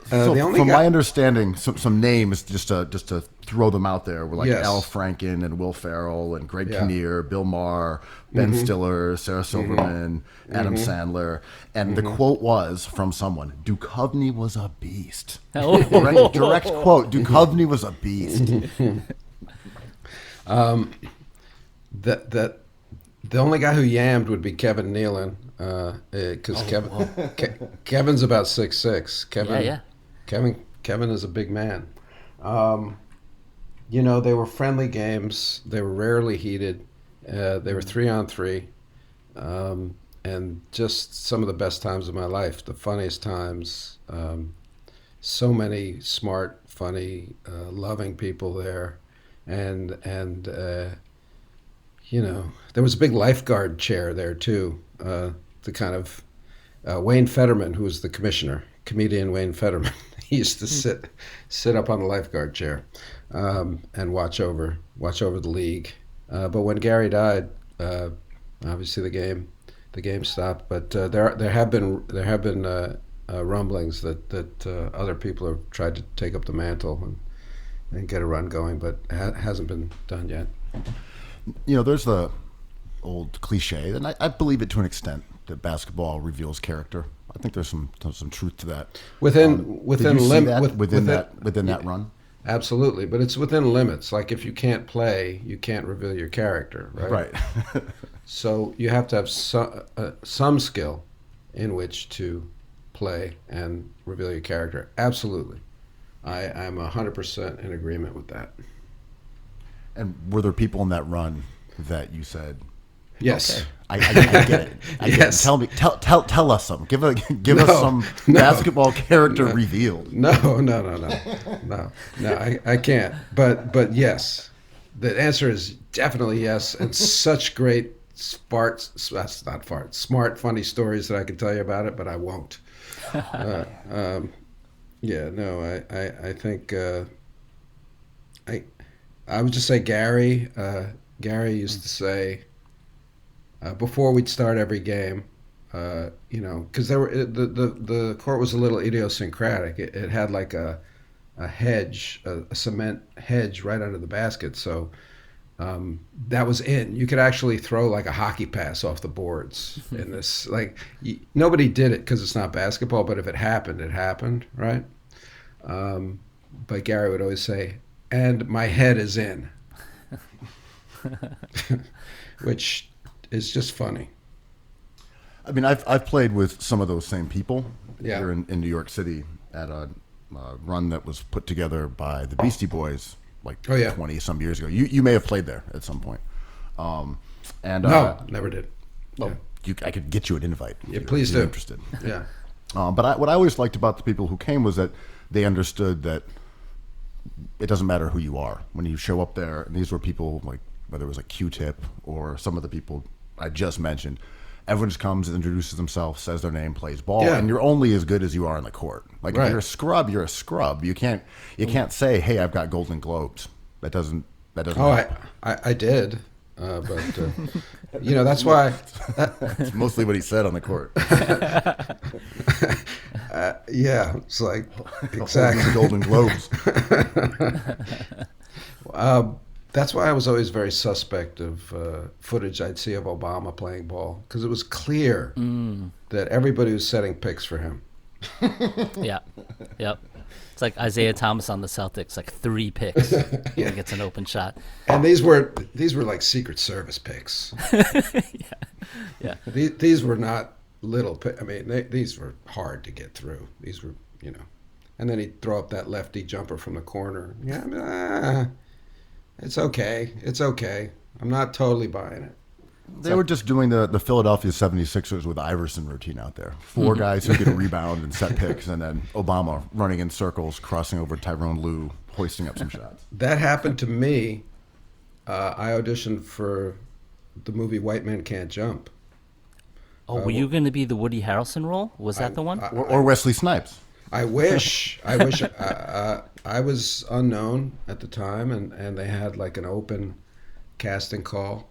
From my understanding, some names just to throw them out there were like Al Franken and Will Ferrell and Greg Kinnear, Bill Maher, Ben Stiller, Sarah Silverman, Adam Sandler, and the quote was from someone: Duchovny was a beast. Direct quote: Duchovny was a beast. The only guy who yammed would be Kevin Nealon, because Kevin's about 6'6". Kevin is a big man. They were friendly games. They were rarely heated. They were 3-on-3, and just some of the best times of my life. The funniest times. So many smart, funny, loving people there, and there was a big lifeguard chair there too. The kind of Wayne Fetterman, who was the comedian Wayne Fetterman. He used to sit up on the lifeguard chair and watch over the league. But when Gary died, obviously the game stopped. But there have been rumblings that other people have tried to take up the mantle and get a run going, but it hasn't been done yet. There's the old cliche, and I believe it to an extent, that basketball reveals character. I think there's some truth to that. Within that run. Absolutely, but it's within limits. Like if you can't play, you can't reveal your character, right? Right. So you have to have some skill in which to play and reveal your character. Absolutely, I'm 100% in agreement with that. And were there people in that run that you said, yes, okay, I get it. Yes. Get it. Tell us some. Give us some basketball character revealed. No. I can't. But yes, the answer is definitely yes. And such great smart, funny stories that I can tell you about it, but I won't. I think I would just say Gary. Gary used to say, before we'd start every game, because the court was a little idiosyncratic. It had like a hedge, a cement hedge right under the basket. So that was in. You could actually throw like a hockey pass off the boards in this. Like nobody did it because it's not basketball, but if it happened, it happened, right? But Gary would always say, "And my head is in." which is just funny. I mean, I've played with some of those same people Yeah. here in New York City at a run that was put together by the Beastie Boys like Oh, yeah. 20 some years ago. You may have played there at some point. No, never did. Well, I could get you an invite. Yeah, please if you're do. Interested. Yeah. But what I always liked about the people who came was that they understood that it doesn't matter who you are when you show up there. And these were people like whether it was like Q-Tip or some of the people I just mentioned. Everyone just comes and introduces themselves, says their name, plays ball, Yeah. and you're only as good as you are on the court. Like Right. if you're a scrub, you're a scrub. You can't say, "Hey, I've got Golden Globes." That doesn't. Oh, help. I did, but that's why. It's mostly what he said on the court. Yeah, it's like Holding exactly. the Golden Globes. That's why I was always very suspect of footage I'd see of Obama playing ball, because it was clear that everybody was setting picks for him. Yeah. Yep. It's like Isaiah Thomas on the Celtics, like 3 picks. He gets an open shot. And these were like Secret Service picks. Yeah. These were not little. I mean, these were hard to get through. These were, and then he'd throw up that lefty jumper from the corner. Yeah, I mean, it's okay. It's okay. I'm not totally buying it. They were just doing the Philadelphia 76ers with Iverson routine out there. 4 guys who could rebound and set picks, and then Obama running in circles, crossing over Tyrone Lue, hoisting up some shots. That happened to me. I auditioned for the movie White Men Can't Jump. Oh, were you going to be the Woody Harrelson role? Was that the one? Or Wesley Snipes. I wish. I was unknown at the time, and they had like an open casting call.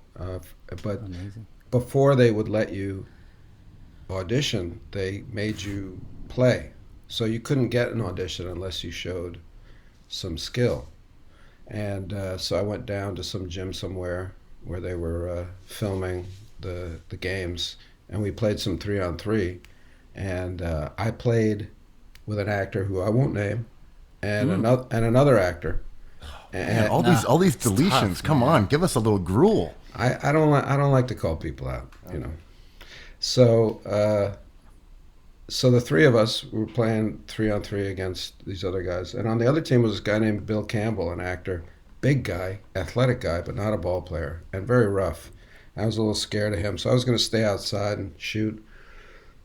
But Amazing. before they would let you audition, they made you play. So you couldn't get an audition unless you showed some skill. And so I went down to some gym somewhere where they were filming the games, and we played some 3-on-3. And I played with an actor who I won't name, and another actor. Man, all these deletions. tough, Come on, give us a little gruel. I don't like to call people out, So the 3 of us were playing 3-on-3 against these other guys, and on the other team was this guy named Bill Campbell, an actor, big guy, athletic guy, but not a ball player, and very rough. I was a little scared of him, so I was going to stay outside and shoot.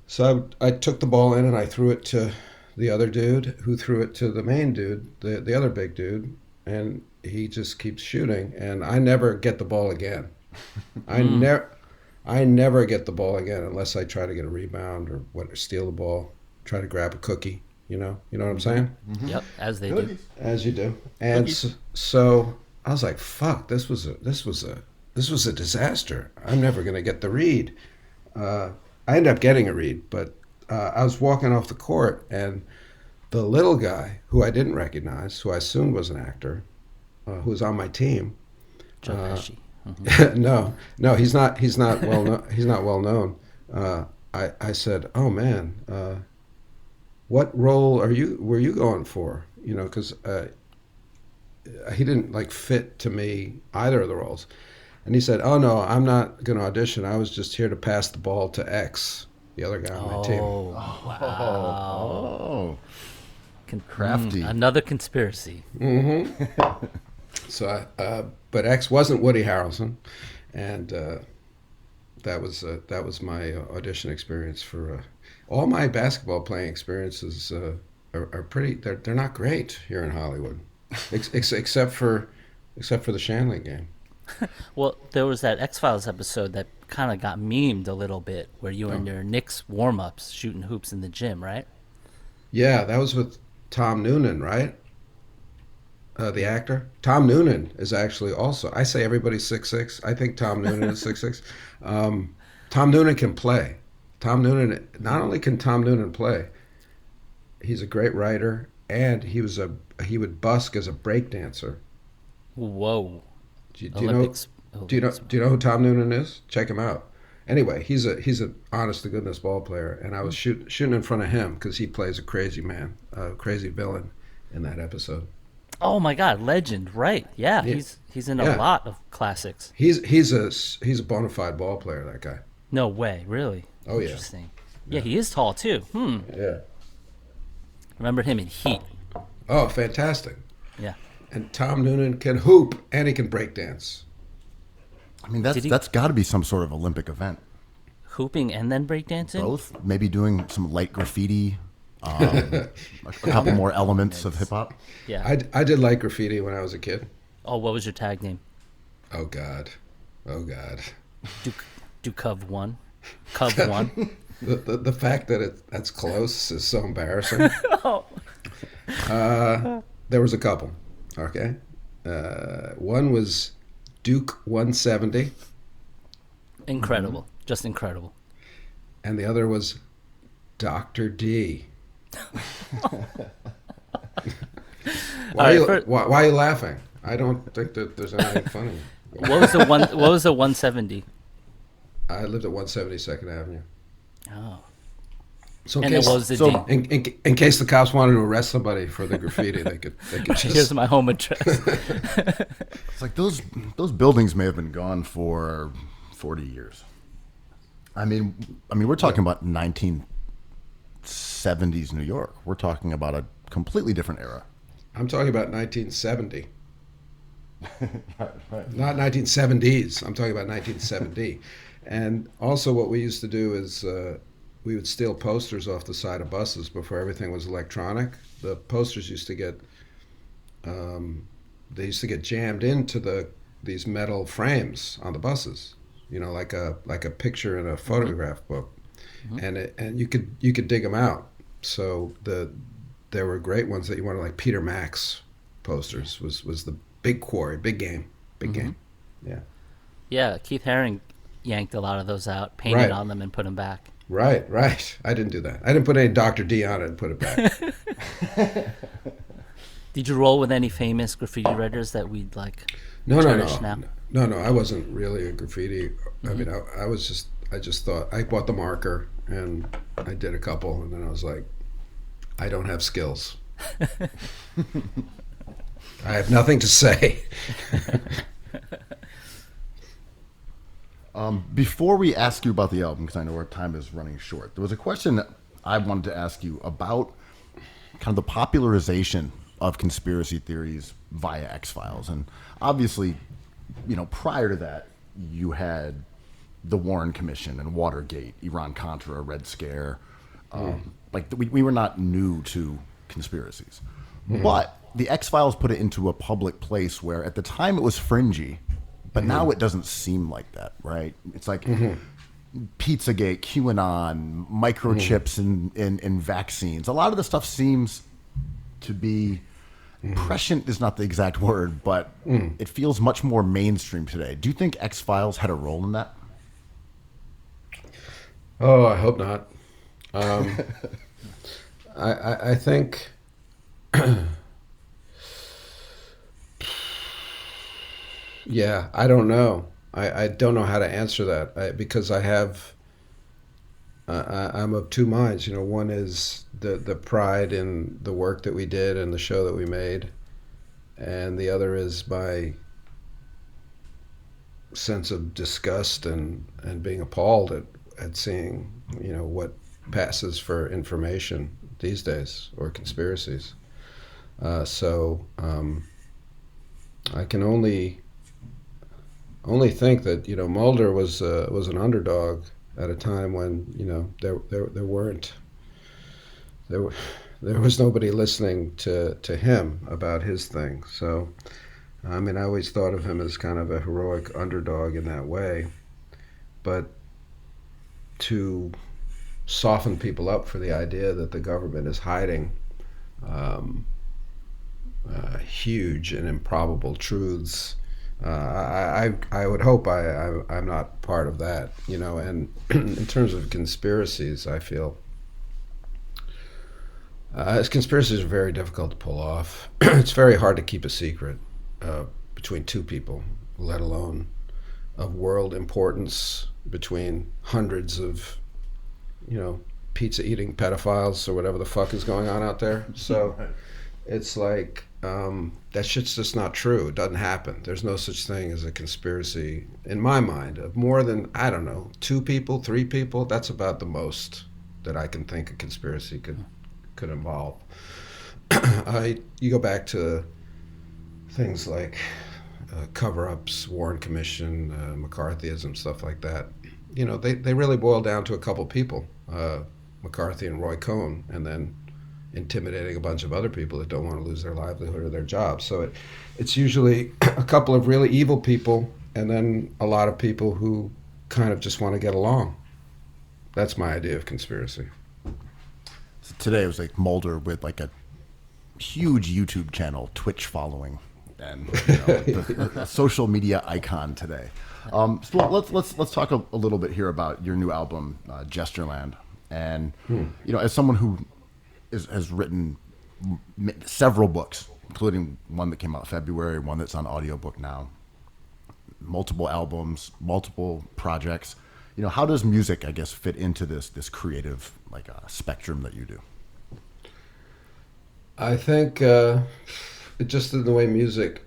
So I took the ball in and I threw it to the other dude, who threw it to the main dude, the other big dude, and he just keeps shooting, and I never get the ball again. I never get the ball again unless I try to get a rebound or steal the ball, try to grab a cookie. You know what I'm saying? Yep, as they do. As you do. And so I was like, "Fuck! This was a disaster. I'm never gonna get the read." I ended up getting a read, but I was walking off the court, and the little guy who I didn't recognize, who I assumed was an actor, who was on my team. Joe Pesci. No, he's not. He's not well known. I said, "Oh man, what role were you going for?" Because he didn't like fit to me either of the roles. And he said, "Oh no, I'm not going to audition. I was just here to pass the ball to X, the other guy on my team." Oh, wow. Oh, crafty. Another conspiracy. So, but X wasn't Woody Harrelson, and that was my audition experience for all my basketball playing experiences are pretty. They're not great here in Hollywood, except for the Shandling game. Well, there was that X-Files episode that kind of got memed a little bit, where you were in your Knicks warm-ups shooting hoops in the gym, right? Yeah, that was with Tom Noonan, right? The actor. Tom Noonan is actually also. I say everybody's 6'6". I think Tom Noonan is 6'6". Tom Noonan can play. Not only can Tom Noonan play, he's a great writer, and he would busk as a breakdancer. Whoa. Do you know who Tom Noonan is? Check him out. Anyway, he's an honest to goodness ball player, and I was shooting in front of him because he plays a crazy man, a crazy villain in that episode. Oh my God, legend, right? Yeah, he's in a lot of classics. He's a bona fide ball player. That guy. No way, really? Oh, yeah. Interesting. Yeah, he is tall too. Yeah. Remember him in Heat? Oh, fantastic. Yeah. And Tom Noonan can hoop and he can break dance. I mean, that's got to be some sort of Olympic event. Hooping and then breakdancing? Both, maybe doing some light graffiti, a couple more elements of hip hop. Yeah. I did light graffiti when I was a kid. Oh, what was your tag name? Oh God. Ducov one. Cov one. The fact that that's close is so embarrassing. Oh. There was a couple. Okay. One was Duke 170. Incredible. Just incredible. And the other was Dr. D. Why are you laughing? I don't think that there's anything funny. What was the 170? I lived at 172nd Avenue. Oh. So And it was the D. in case the cops wanted to arrest somebody for the graffiti, they could just. Here's my home address. It's like those buildings may have been gone for 40 years. I mean, we're talking about 1970s New York. We're talking about a completely different era. I'm talking about 1970. Not 1970s. I'm talking about 1970. And also what we used to do is we would steal posters off the side of buses before everything was electronic. The posters used to get jammed into these metal frames on the buses. You know, like a picture in a photograph book, and you could dig them out. So there were great ones that you wanted, like Peter Max posters was the big quarry, big game. Yeah. Yeah, Keith Haring yanked a lot of those out, painted on them, and put them back. Right. I didn't do that. I didn't put any Dr. D on it and put it back. Did you roll with any famous graffiti writers that we'd like? No. Now? No. I wasn't really a graffiti. I mean, I just thought I bought the marker and I did a couple, and then I was like, I don't have skills. I have nothing to say. Before we ask you about the album, because I know our time is running short, there was a question that I wanted to ask you about kind of the popularization of conspiracy theories via X-Files. And obviously, you know, prior to that, you had the Warren Commission and Watergate, Iran-Contra, Red Scare. Like, we were not new to conspiracies. But the X-Files put it into a public place where at the time it was fringy, but now it doesn't seem like that, right? It's like Pizzagate, QAnon, microchips and vaccines. A lot of the stuff seems to be prescient is not the exact word, but it feels much more mainstream today. Do you think X-Files had a role in that? Oh, I hope not. I think yeah, I don't know. I don't know how to answer that because I'm of two minds. You know, one is the pride in the work that we did and the show that we made, and the other is my sense of disgust and being appalled at seeing, you know, what passes for information these days or conspiracies. So I can only think that, you know, Mulder was an underdog at a time when, you know, there was nobody listening to him about his thing. So I mean, I always thought of him as kind of a heroic underdog in that way, but to soften people up for the idea that the government is hiding huge and improbable truths, I would hope I'm not part of that, you know. And in terms of conspiracies, I feel conspiracies are very difficult to pull off. It's very hard to keep a secret between two people, let alone of world importance between hundreds of, you know, pizza eating pedophiles or whatever the fuck is going on out there. So it's like that shit's just not true. It doesn't happen. There's no such thing as a conspiracy, in my mind, of more than, I don't know, 2 people, 3 people. That's about the most that I can think a conspiracy could involve. You go back to things like cover-ups, Warren Commission, McCarthyism, stuff like that. You know, they really boil down to a couple people, McCarthy and Roy Cohn, and then intimidating a bunch of other people that don't want to lose their livelihood or their jobs. So it's usually a couple of really evil people and then a lot of people who kind of just want to get along. That's my idea of conspiracy. So today it was like Mulder with like a huge YouTube channel, Twitch following, and a social media icon today. So let's talk a little bit here about your new album, Gestureland, and as someone who has written several books, including one that came out in February, one that's on audiobook now, multiple albums, multiple projects. How does music, I guess, fit into this creative spectrum that you do? I think just in the way music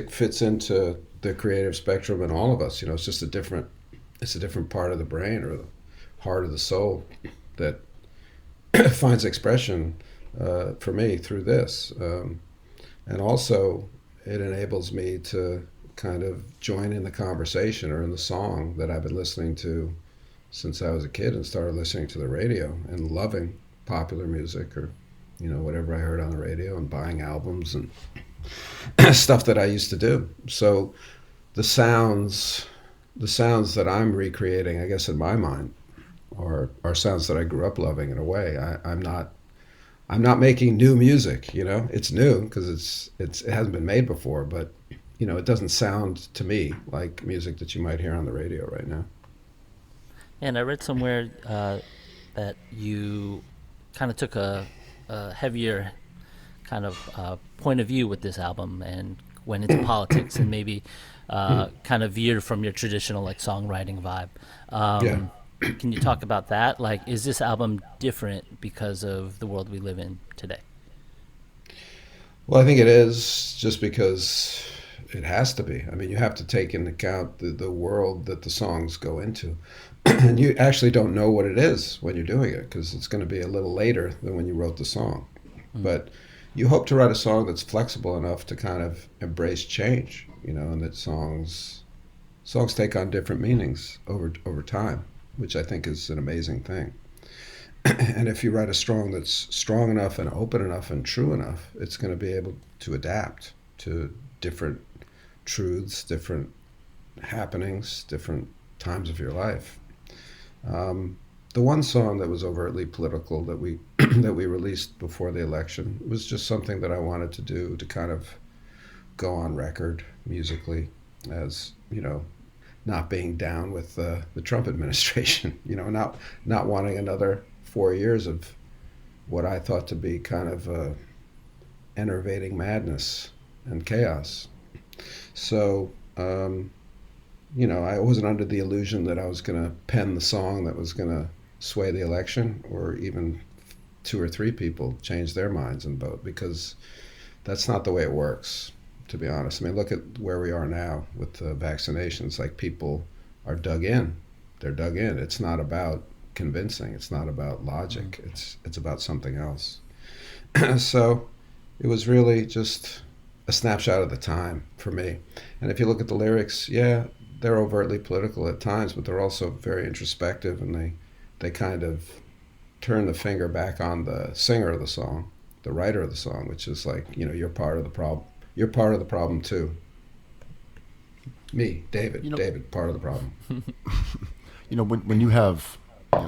fits into the creative spectrum in all of us. It's just a different part of the brain or the heart of the soul that finds expression for me through this, and also it enables me to kind of join in the conversation or in the song that I've been listening to since I was a kid and started listening to the radio and loving popular music or whatever I heard on the radio and buying albums and stuff that I used to do. So the sounds that I'm recreating, I guess in my mind, are sounds that I grew up loving in a way. I'm not making new music, It's new because it hasn't been made before, but it doesn't sound to me like music that you might hear on the radio right now. And I read somewhere that you kind of took a heavier kind of point of view with this album and went into politics and maybe kind of veered from your traditional songwriting vibe. Yeah. Can you talk about that? Is this album different because of the world we live in today? Well, I think it is, just because it has to be. I mean, you have to take into account the world that the songs go into. And you actually don't know what it is when you're doing it, because it's going to be a little later than when you wrote the song. But you hope to write a song that's flexible enough to kind of embrace change, and that songs take on different meanings over time, which I think is an amazing thing. And if you write a song that's strong enough and open enough and true enough, it's going to be able to adapt to different truths, different happenings, different times of your life. The one song that was overtly political that we that we released before the election was just something that I wanted to do to kind of go on record musically as, not being down with the Trump administration, not wanting another 4 years of what I thought to be kind of enervating madness and chaos. So, I wasn't under the illusion that I was going to pen the song that was going to sway the election, or even 2 or 3 people change their minds and vote, because that's not the way it works, to be honest. I mean, look at where we are now with the vaccinations. People are dug in. They're dug in. It's not about convincing. It's not about logic. It's about something else. So it was really just a snapshot of the time for me. And if you look at the lyrics, yeah, they're overtly political at times, but they're also very introspective, and they kind of turn the finger back on the singer of the song, the writer of the song, which is you're part of the problem. You're part of the problem too. Me, David, David, part of the problem. When you have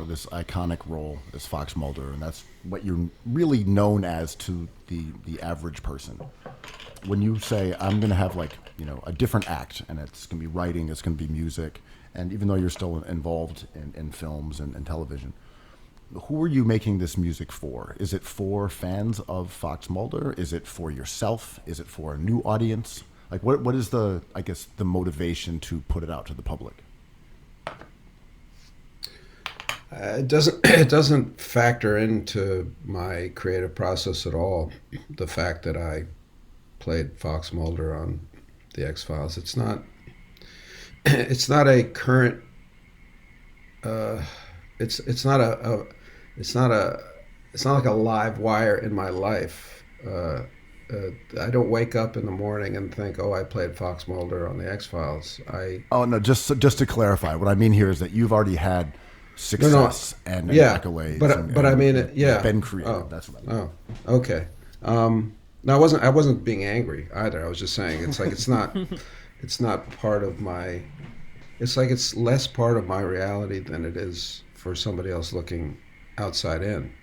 this iconic role as Fox Mulder, and that's what you're really known as to the average person. When you say, I'm going to have a different act, and it's going to be writing, it's going to be music, and even though you're still involved in films and television, who are you making this music for? Is it for fans of Fox Mulder? Is it for yourself? Is it for a new audience? What is the motivation to put it out to the public? It doesn't factor into my creative process at all, the fact that I played Fox Mulder on the X-Files. It's not a current. It's not like a live wire in my life. I don't wake up in the morning and think, "Oh, I played Fox Mulder on the X-Files." Oh no, just to clarify, what I mean here is that you've already had success and accolades. But I mean, been creative. That's what I mean. Oh, okay. No, I wasn't being angry either. I was just saying it's like it's not part of my. It's like it's less part of my reality than it is for somebody else looking outside in.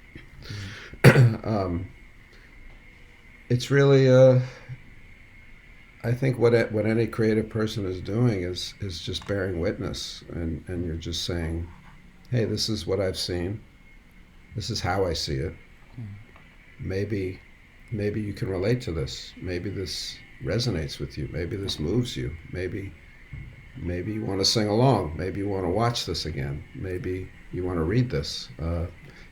It's really, I think what any creative person is doing is just bearing witness, and you're just saying, hey, this is what I've seen. This is how I see it. Maybe you can relate to this. Maybe this resonates with you. Maybe this moves you. Maybe you want to sing along. Maybe you want to watch this again. Maybe you want to read this.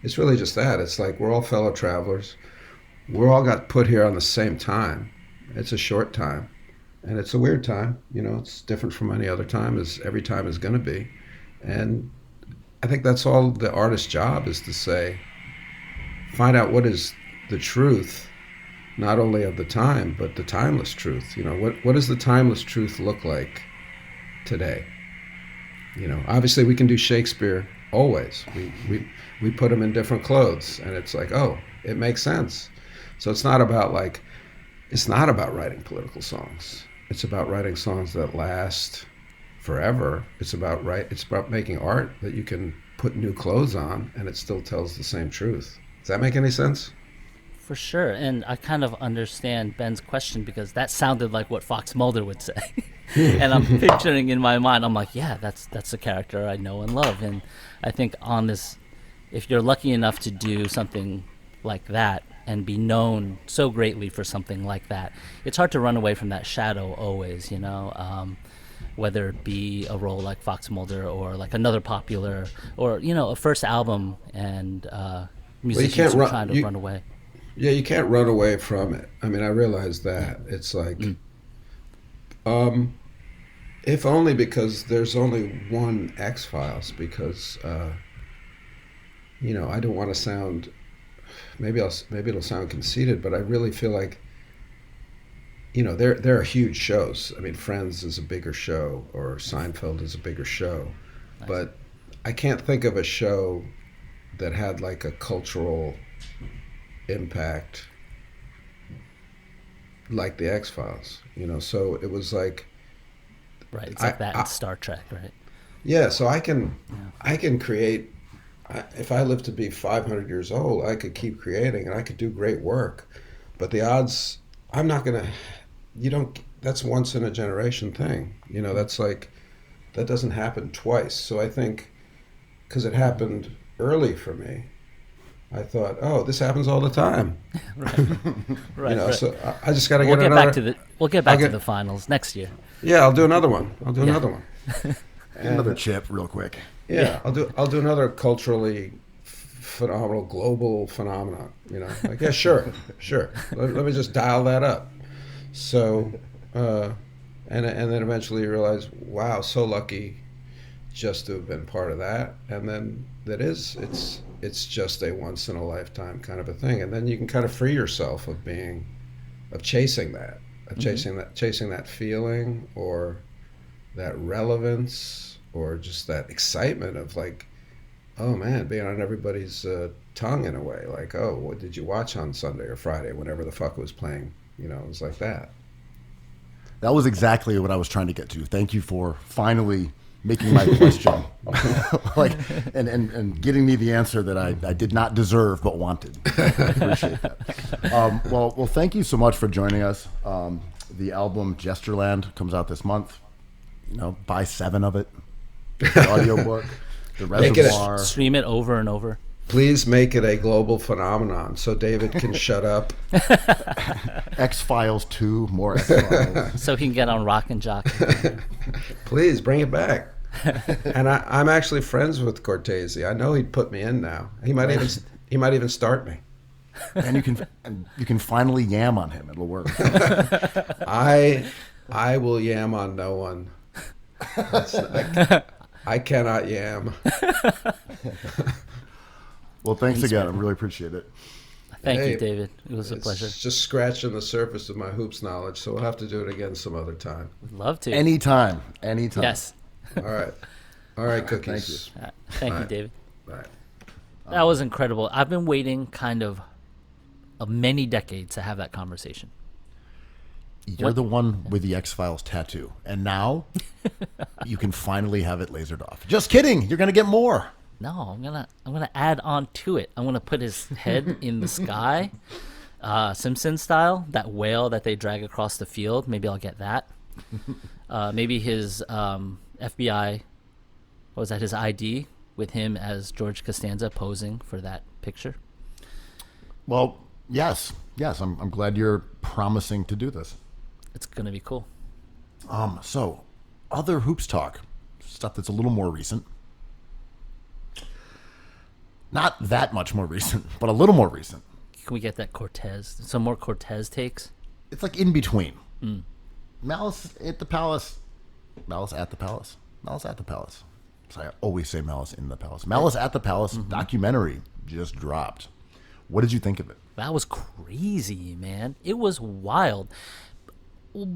It's really just that. It's like we're all fellow travelers. We're all got put here on the same time. It's a short time, and it's a weird time. It's different from any other time, as every time is going to be. And I think that's all the artist's job is to say, find out what is the truth, not only of the time, but the timeless truth. What does the timeless truth look like today? Obviously we can do Shakespeare always. We put him in different clothes, and it's like, oh, it makes sense. So it's not about writing political songs. It's about writing songs that last forever. It's about making art that you can put new clothes on and it still tells the same truth. Does that make any sense? For sure. And I kind of understand Ben's question because that sounded like what Fox Mulder would say. And I'm picturing in my mind, I'm like, yeah, that's a character I know and love. And I think on this, if you're lucky enough to do something like that and be known so greatly for something like that, it's hard to run away from that shadow always, whether it be a role like Fox Mulder or like another popular or, a first album, and musicians are trying to run away. Yeah, you can't run away from it. I mean, I realize that. It's like, if only because there's only one X-Files, because, I don't want to sound, maybe it'll sound conceited, but I really feel like, there are huge shows. I mean, Friends is a bigger show, or Seinfeld is a bigger show. Nice. But I can't think of a show that had like a cultural impact like the X-Files, so it was like, right, it's like that in Star Trek, right? Yeah, so I can create, if I live to be 500 years old, I could keep creating and I could do great work, but the odds, I'm not gonna, that's once in a generation thing, that's like, that doesn't happen twice. So I think because it happened early for me, I thought, oh, this happens all the time. Right. So I just got to get another. We'll get back to the finals next year. Yeah, I'll do another one. Another one. Another chip, real quick. Yeah, I'll do another culturally phenomenal global phenomenon. Like, yeah, sure. Let me just dial that up. So, and then eventually you realize, wow, so lucky just to have been part of that, and then it's just a once in a lifetime kind of a thing, and then you can kind of free yourself of chasing that, chasing that feeling or that relevance or just that excitement of like, oh man, being on everybody's tongue in a way, like, oh, what did you watch on Sunday or Friday, whenever the fuck it was playing, it was like that. That was exactly what I was trying to get to. Thank you for finally making my question and getting me the answer that I did not deserve but wanted. I appreciate that. Well, thank you so much for joining us. The album Gestureland comes out this month. Buy 7 of it. The audiobook, the reservoir. Stream it over and over. Please make it a global phenomenon so David can shut up. X-Files 2, more X-Files. So he can get on Rock and Jock. Please bring it back. And I'm actually friends with Cortese. I know he'd put me in now. He might even start me. And you can finally yam on him. It'll work. I will yam on no one. I cannot yam. Well, thanks again. I really appreciate it. Thank Hey, you, David. It was a pleasure. It's just scratching the surface of my hoops knowledge, so we'll have to do it again some other time. Would love to. Anytime. Yes. All right, cookies. Thank you, Bye. David. Bye. That was incredible. I've been waiting kind of many decades to have that conversation. You're the one with the X-Files tattoo. And now you can finally have it lasered off. Just kidding. You're going to get more. No, I'm gonna add on to it. I'm gonna put his head in the sky, Simpson style. That whale that they drag across the field. Maybe I'll get that. Maybe his FBI. What was that? His ID with him as George Costanza posing for that picture. Well, yes. I'm glad you're promising to do this. It's gonna be cool. So, other hoops talk, stuff that's a little more recent. Not that much more recent, but a little more recent. Can we get that Cortez? Some more Cortez takes? It's like in between. Malice at the Palace. Malice at the Palace. Malice at the Palace. So I always say Malice in the Palace. Malice at the Palace documentary just dropped. What did you think of it? That was crazy, man. It was wild.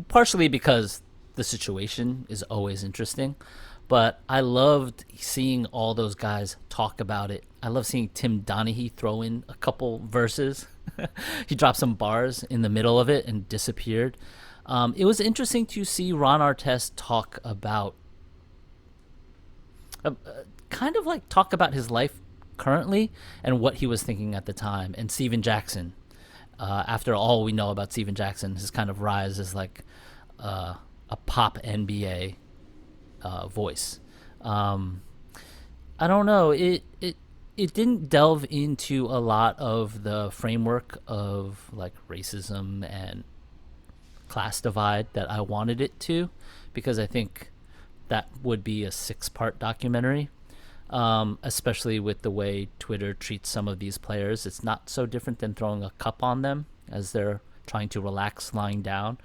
Partially because the situation is always interesting. But I loved seeing all those guys talk about it. I love seeing Tim Donaghy throw in a couple verses. He dropped some bars in the middle of it and disappeared. It was interesting to see Ron Artest talk about, talk about his life currently and what he was thinking at the time. And Steven Jackson, after all we know about Steven Jackson, his kind of rise as like a pop NBA voice. I don't know. It didn't delve into a lot of the framework of like racism and class divide that I wanted it to, because I think that would be a 6-part documentary. Especially with the way Twitter treats some of these players. It's not so different than throwing a cup on them as they're trying to relax lying down,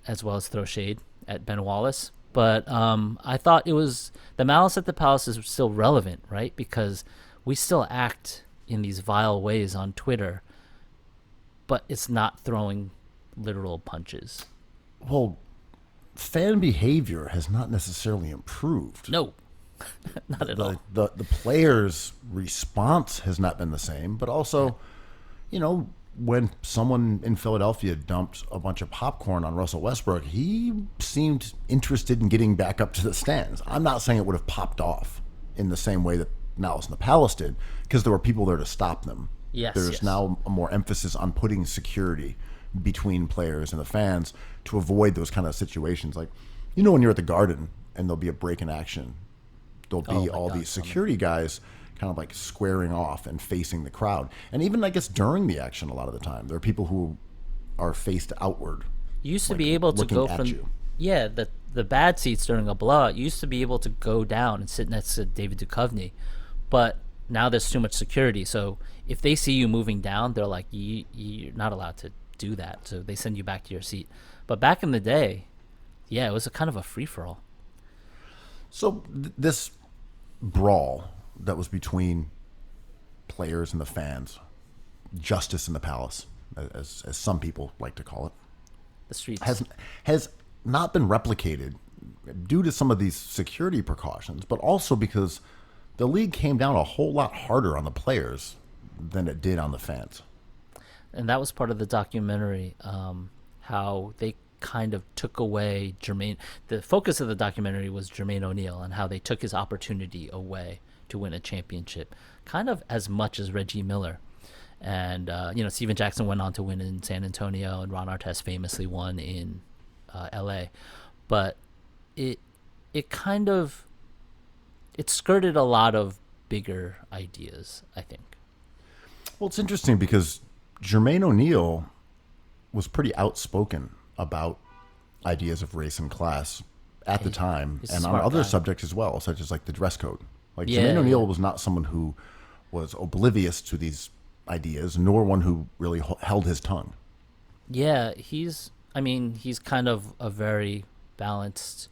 as well as throw shade at Ben Wallace. But I thought it was the Malice at the Palace is still relevant, right? Because we still act in these vile ways on Twitter, but it's not throwing literal punches. Well, fan behavior has not necessarily improved. No, not at all. The players' response has not been the same, but also, when someone in Philadelphia dumped a bunch of popcorn on Russell Westbrook, he seemed interested in getting back up to the stands. I'm not saying it would have popped off in the same way that Malice in the Palace did, because there were people there to stop them. There's now a more emphasis on putting security between players and the fans to avoid those kind of situations. Like, when you're at the Garden and there'll be a break in action, there'll be these security guys kind of like squaring off and facing the crowd. And even, I guess, during the action, a lot of the time, there are people who are faced outward. You used to be able to go from the bad seats during a blowout. You used to be able to go down and sit next to David Duchovny, but now there's too much security. So if they see you moving down, they're like, you're not allowed to do that. So they send you back to your seat. But back in the day, it was a kind of a free-for-all. So this brawl that was between players and the fans, justice in the Palace, as some people like to call it, the streets, has not been replicated due to some of these security precautions, but also because the league came down a whole lot harder on the players than it did on the fans. And that was part of the documentary, how they kind of took away Jermaine. The focus of the documentary was Jermaine O'Neal and how they took his opportunity away to win a championship, kind of as much as Reggie Miller. And, Steven Jackson went on to win in San Antonio, and Ron Artest famously won in L.A. But it skirted a lot of bigger ideas, I think. Well, it's interesting because Jermaine O'Neal was pretty outspoken about ideas of race and class at the time, and on other subjects as well, such as like the dress code. Like Jermaine O'Neal was not someone who was oblivious to these ideas, nor one who really held his tongue. Yeah, he's kind of a very balanced,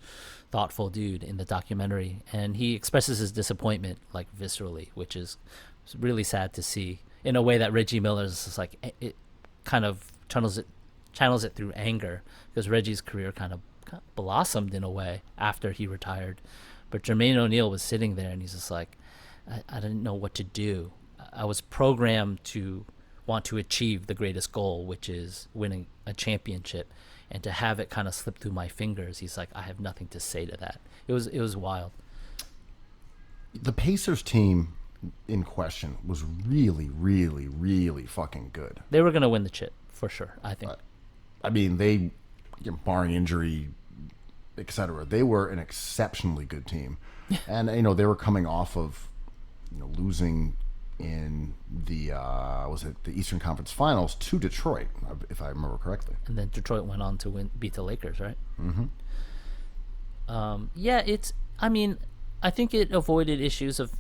thoughtful dude in the documentary, and he expresses his disappointment like viscerally, which is really sad to see, in a way that Reggie Miller's is like, it kind of channels it through anger, because Reggie's career kind of blossomed in a way after he retired. But Jermaine O'Neal was sitting there and he's just like, I didn't know what to do. I was programmed to want to achieve the greatest goal, which is winning a championship, and to have it kind of slip through my fingers, he's like, I have nothing to say to that. It was wild. The Pacers team in question was really, really, really fucking good. They were going to win the chip for sure, I think. I mean, they, barring injury, etc., they were an exceptionally good team. And, they were coming off of, losing in the the Eastern Conference Finals to Detroit, if I remember correctly. And then Detroit went on to beat the Lakers, right? Mm-hmm. I think it avoided issues of,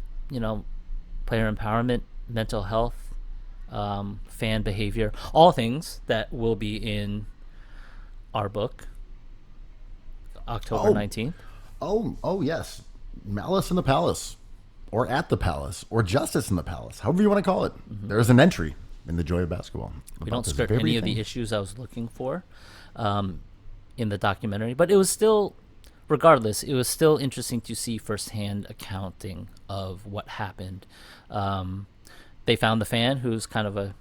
player empowerment, mental health, fan behavior, all things that will be in our book, October 19th. Oh, yes. Malice in the Palace, or At the Palace, or Justice in the Palace, however you want to call it. Mm-hmm. There's an entry in The Joy of Basketball. We don't skirt any of the issues I was looking for in the documentary, but it was still, regardless, it was still interesting to see firsthand accounting of what happened. They found the fan, who's kind of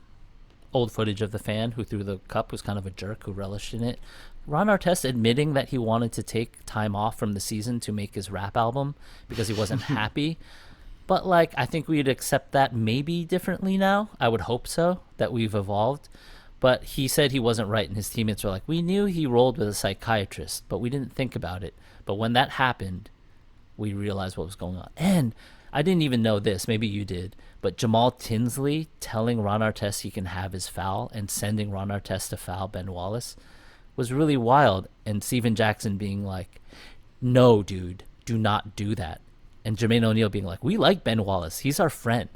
old footage of the fan who threw the cup, who's kind of a jerk, who relished in it. Ron Artest admitting that he wanted to take time off from the season to make his rap album because he wasn't happy. But, I think we'd accept that maybe differently now. I would hope so, that we've evolved. But he said he wasn't right, and his teammates were like, we knew he rolled with a psychiatrist, but we didn't think about it. But when that happened, we realized what was going on. And I didn't even know this, maybe you did, but Jamal Tinsley telling Ron Artest he can have his foul and sending Ron Artest to foul Ben Wallace was really wild. And Steven Jackson being like, no, dude, do not do that. And Jermaine O'Neal being like, we like Ben Wallace. He's our friend.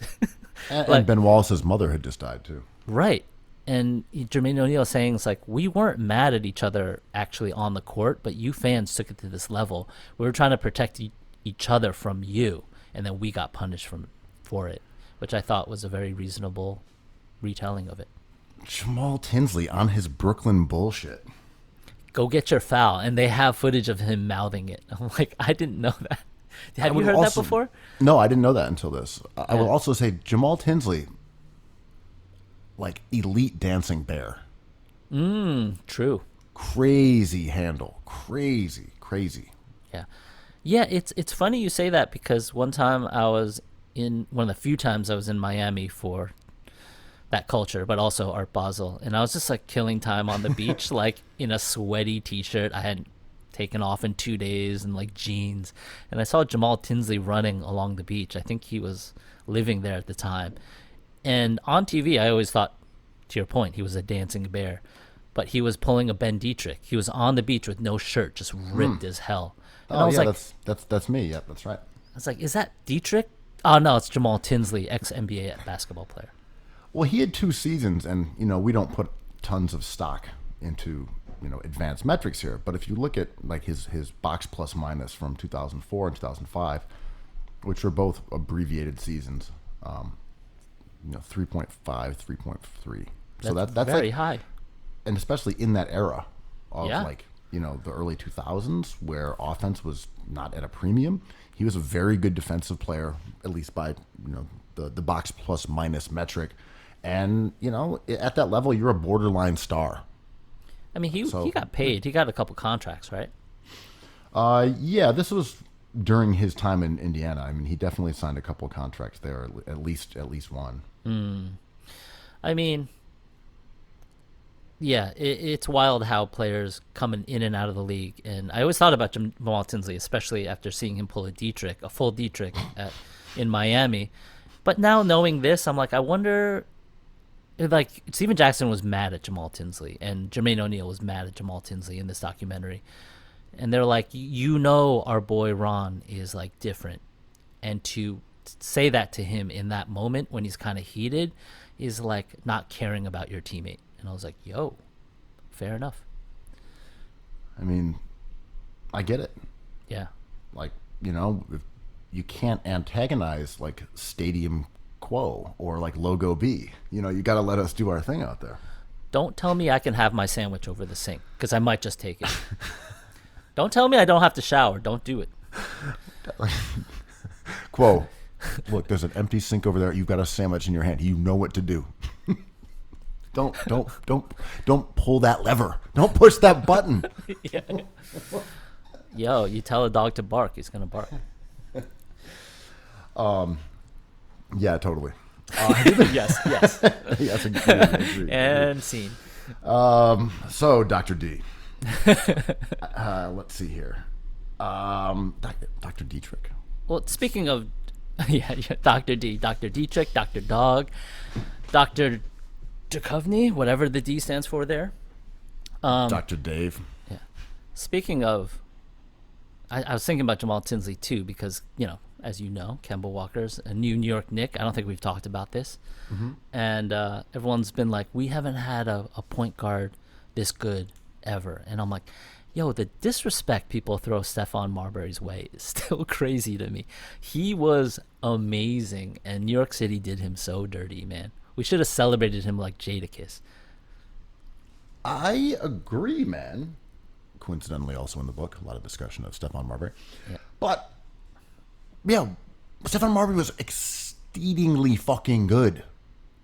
And Ben Wallace's mother had just died, too. Right. And Jermaine O'Neal saying, it's like, we weren't mad at each other actually on the court, but you fans took it to this level. We were trying to protect each other from you, and then we got punished for it, which I thought was a very reasonable retelling of it. Jamal Tinsley on his Brooklyn bullshit. Go get your foul. And they have footage of him mouthing it. I'm like, I didn't know that. Have you heard that before? No, I didn't know that until this. I will also say Jamal Tinsley, elite dancing bear. True. Crazy handle. Crazy. Yeah, it's funny you say that, because one time one of the few times I was in Miami for that culture, but also Art Basel, and I was just killing time on the beach, in a sweaty t-shirt I hadn't taken off in 2 days, and jeans, and I saw Jamal Tinsley running along the beach. I think he was living there at the time, and on TV I always thought, to your point, he was a dancing bear, but he was pulling a Ben Dietrich. He was on the beach with no shirt, just ripped as hell. And I was that's me. Yep, that's right. I was like, is that Dietrich? Oh no, it's Jamal Tinsley, ex-NBA basketball player. Well, he had 2 seasons, and we don't put tons of stock into advanced metrics here, but if you look at his box plus minus from 2004 and 2005, which were both abbreviated seasons, 3.5, 3.3. So that's very high, and especially in that era of the early 2000s, where offense was not at a premium. He was a very good defensive player, at least by the box plus minus metric, and at that level, you're a borderline star. I mean, he got paid. He got a couple contracts, right? Yeah, this was during his time in Indiana. I mean, he definitely signed a couple contracts there, at least one. I mean, yeah, it's wild how players coming in and out of the league. And I always thought about Jamal Tinsley, especially after seeing him pull a full Dietrich in Miami. But now knowing this, I'm like, I wonder. Steven Jackson was mad at Jamal Tinsley, and Jermaine O'Neal was mad at Jamal Tinsley in this documentary. And they're like, our boy Ron is different. And to say that to him in that moment when he's kind of heated is like not caring about your teammate. And I was like, yo, fair enough. I mean, I get it. Yeah. Like, you know, if you can't antagonize like Stadium Quo or like Logo B. You know, you got to let us do our thing out there. Don't tell me I can have my sandwich over the sink, because I might just take it. Don't tell me I don't have to shower. Don't do it. Quo, look, there's an empty sink over there. You've got a sandwich in your hand. You know what to do. Don't pull that lever. Don't push that button. Yeah. Yo, you tell a dog to bark, he's gonna bark. Yeah, totally. Yes. Yes, agree. And scene. So, Dr. D. Let's see here. Dr. Dietrich. Well, speaking of, yeah, Dr. D, Dr. Dietrich, Dr. Dog, Dr. Duchovny, whatever the D stands for there. Dr. Dave. Yeah. Speaking of, I was thinking about Jamal Tinsley too, because, you know, as you know, Kemba Walker's a New York Knick. I don't think we've talked about this. Mm-hmm. And everyone's been like, we haven't had a point guard this good ever. And I'm like, yo, the disrespect people throw Stephon Marbury's way is still crazy to me. He was amazing, and New York City did him so dirty, man. We should have celebrated him like Jadakiss. I agree, man. Coincidentally, also in the book, a lot of discussion of Stephon Marbury. Yeah. But, yeah, Stephon Marbury was exceedingly fucking good.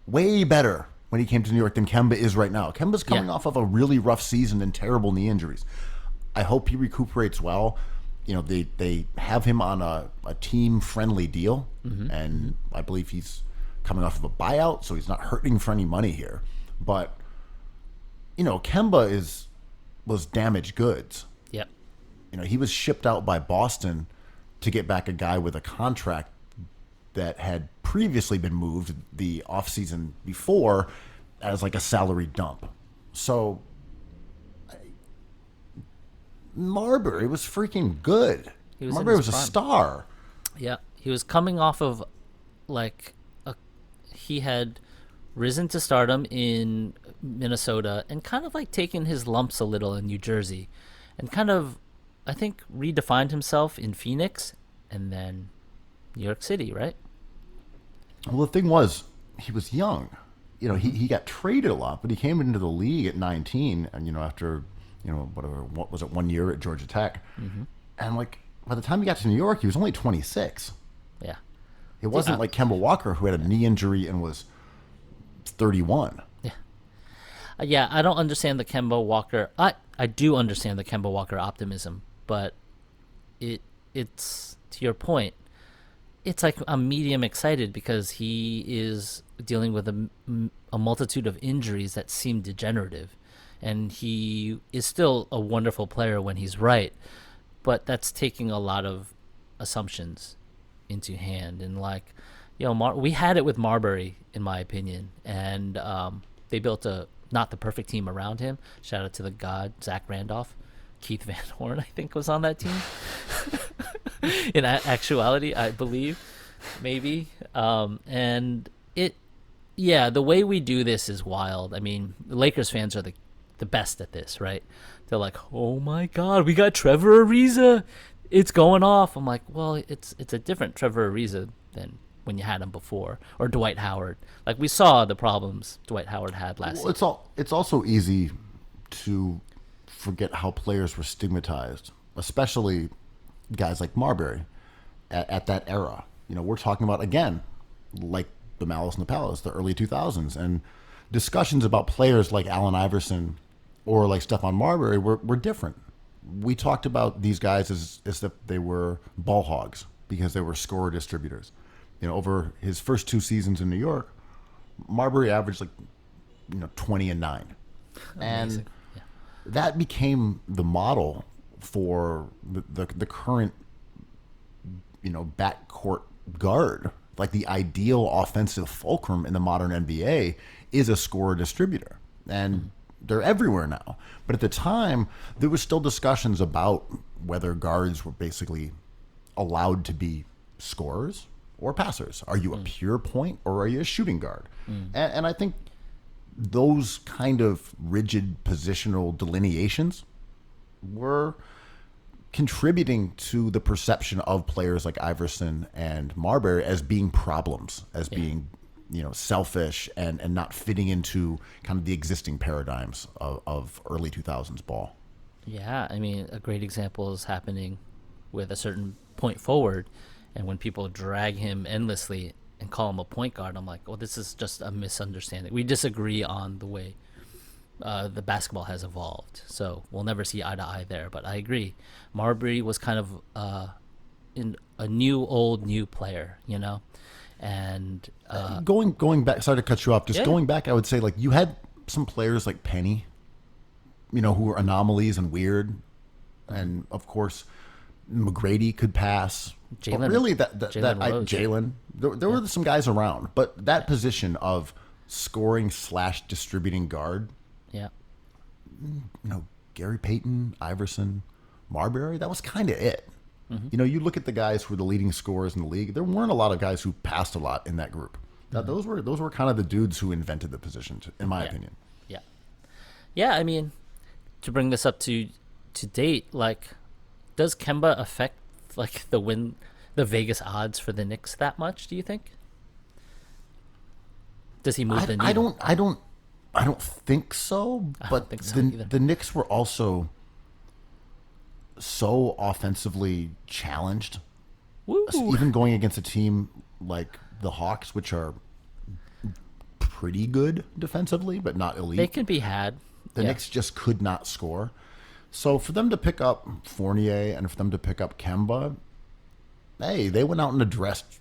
Way better when he came to New York than Kemba is right now. Kemba's coming off of a really rough season and terrible knee injuries. I hope he recuperates well. You know, they have him on a team-friendly deal, and I believe he's coming off of a buyout, so he's not hurting for any money here. But, you know, Kemba was damaged goods. Yep. You know, he was shipped out by Boston to get back a guy with a contract that had previously been moved the offseason before as like a salary dump. So Marbury was freaking good. Marbury was a star. Yeah, he was coming off of like he had risen to stardom in Minnesota and kind of like taken his lumps a little in New Jersey, and kind of, I think, redefined himself in Phoenix and then New York City, right? Well, the thing was, he was young. You know, he got traded a lot, but he came into the league at 19, and, you know, after, you know, what was it, 1 year at Georgia Tech. Mm-hmm. And, like, by the time he got to New York, he was only 26. Yeah. It wasn't like Kemba Walker, who had a knee injury and was 31. Yeah. Yeah, I don't understand the Kemba Walker. I do understand the Kemba Walker optimism, but it's to your point, it's like I'm medium excited because he is dealing with a multitude of injuries that seem degenerative, and he is still a wonderful player when he's right, but that's taking a lot of assumptions into hand. And like, you know, we had it with Marbury, in my opinion, and they built not the perfect team around him. Shout out to the god, Zach Randolph. Keith Van Horn, I think, was on that team. In actuality, I believe, maybe. And the way we do this is wild. I mean, the Lakers fans are the best at this, right? They're like, oh my God, we got Trevor Ariza. It's going off. I'm like, well, it's a different Trevor Ariza than when you had him before, or Dwight Howard. Like, we saw the problems Dwight Howard had last season. It's also easy to forget how players were stigmatized, especially guys like Marbury at that era. You know, we're talking about, again, like the Malice and the Palace, the early 2000s, and discussions about players like Allen Iverson or like Stephon Marbury were different. We talked about these guys as if they were ball hogs because they were scorer distributors. You know, over his first 2 seasons in New York, Marbury averaged 20 and 9. And that became the model for the current, backcourt guard. Like, the ideal offensive fulcrum in the modern NBA is a scorer distributor. And they're everywhere now. But at the time, there was still discussions about whether guards were basically allowed to be scorers or passers? Are you a pure point or are you a shooting guard? And I think those kind of rigid positional delineations were contributing to the perception of players like Iverson and Marbury as being problems, as being, selfish and not fitting into kind of the existing paradigms of early 2000s ball. Yeah, I mean, a great example is happening with a certain point forward, and when people drag him endlessly and call him a point guard, I'm like, well, this is just a misunderstanding. We disagree on the way the basketball has evolved, so we'll never see eye to eye there. But I agree, Marbury was kind of in a new player, and going back. Sorry to cut you off. Just going back, I would say like you had some players like Penny, who were anomalies and weird, and of course McGrady could pass. Jalen, but really, Jalen. There were some guys around, but that position of scoring / distributing guard. Yeah. Gary Payton, Iverson, Marbury, that was kind of it. You look at the guys who were the leading scorers in the league. There weren't a lot of guys who passed a lot in that group. Those were kind of the dudes who invented the position, in my opinion. Yeah. Yeah, I mean, to bring this up to date, like, does Kemba affect like the Vegas odds for the Knicks that much, do you think? Does he move the needle? I don't think so, but the Knicks were also so offensively challenged. Woo. Even going against a team like the Hawks, which are pretty good defensively, but not elite. They can be had. The Knicks just could not score. So for them to pick up Fournier and for them to pick up Kemba, hey, they went out and addressed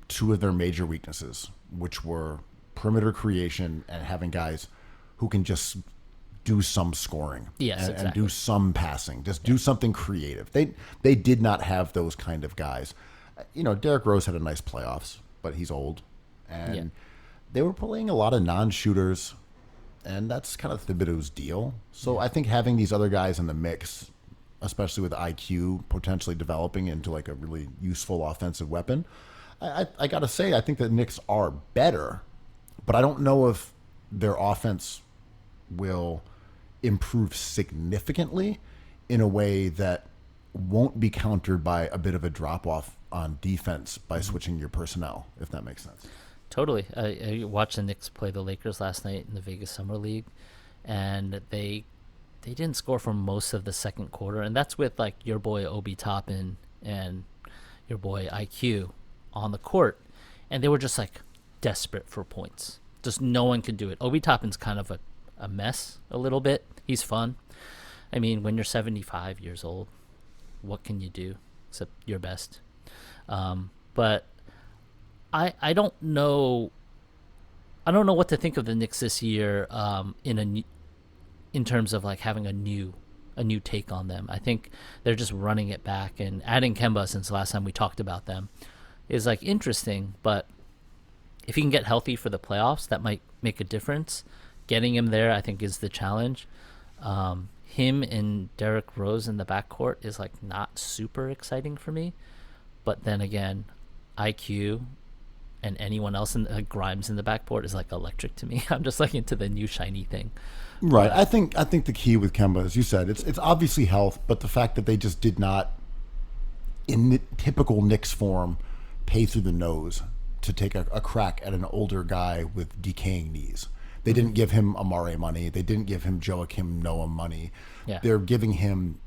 two of their major weaknesses, which were perimeter creation and having guys who can just do some scoring and do some passing, just do something creative. They did not have those kind of guys. Derrick Rose had a nice playoffs, but he's old. And they were playing a lot of non-shooters, and that's kind of Thibodeau's deal. So I think having these other guys in the mix, especially with IQ potentially developing into like a really useful offensive weapon, I got to say, I think the Knicks are better, but I don't know if their offense will improve significantly in a way that won't be countered by a bit of a drop-off on defense by switching your personnel, if that makes sense. Totally. I watched the Knicks play the Lakers last night in the Vegas Summer League, and they didn't score for most of the second quarter, and that's with like your boy Obi Toppin and your boy IQ on the court, and they were just like desperate for points. Just no one could do it. Obi Toppin's kind of a mess a little bit. He's fun. I mean, when you're 75 years old, what can you do except your best? But I don't know. I don't know what to think of the Knicks this year in terms of like having a new take on them. I think they're just running it back, and adding Kemba since the last time we talked about them is like interesting, but if he can get healthy for the playoffs, that might make a difference. Getting him there, I think, is the challenge. Him and Derrick Rose in the backcourt is like not super exciting for me, but then again, IQ and anyone else in Grimes in the backcourt is like electric to me. I'm just like into the new shiny thing. Right. I think the key with Kemba, as you said, it's obviously health, but the fact that they just did not, in the typical Knicks form, pay through the nose to take a crack at an older guy with decaying knees. They didn't give him Amare money. They didn't give him Joakim Noah money. Yeah. They're giving him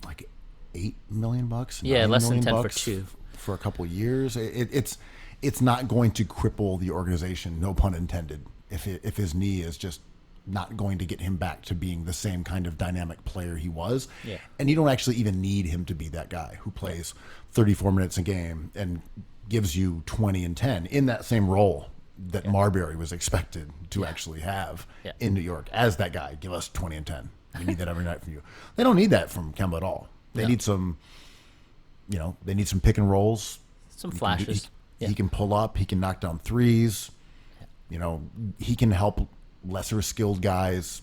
like $8 million. Yeah, $9 less than million 10 for 2 for a couple of years. It's not going to cripple the organization, no pun intended, if his knee is just not going to get him back to being the same kind of dynamic player he was. Yeah. And you don't actually even need him to be that guy who plays 34 minutes a game and gives you 20 and 10 in that same role that Marbury was expected to actually have in New York as that guy. Give us 20 and 10. We need that every night from you. They don't need that from Kemba at all. They need some, they need some pick and rolls. Some flashes. He can pull up. He can knock down threes. He can help lesser skilled guys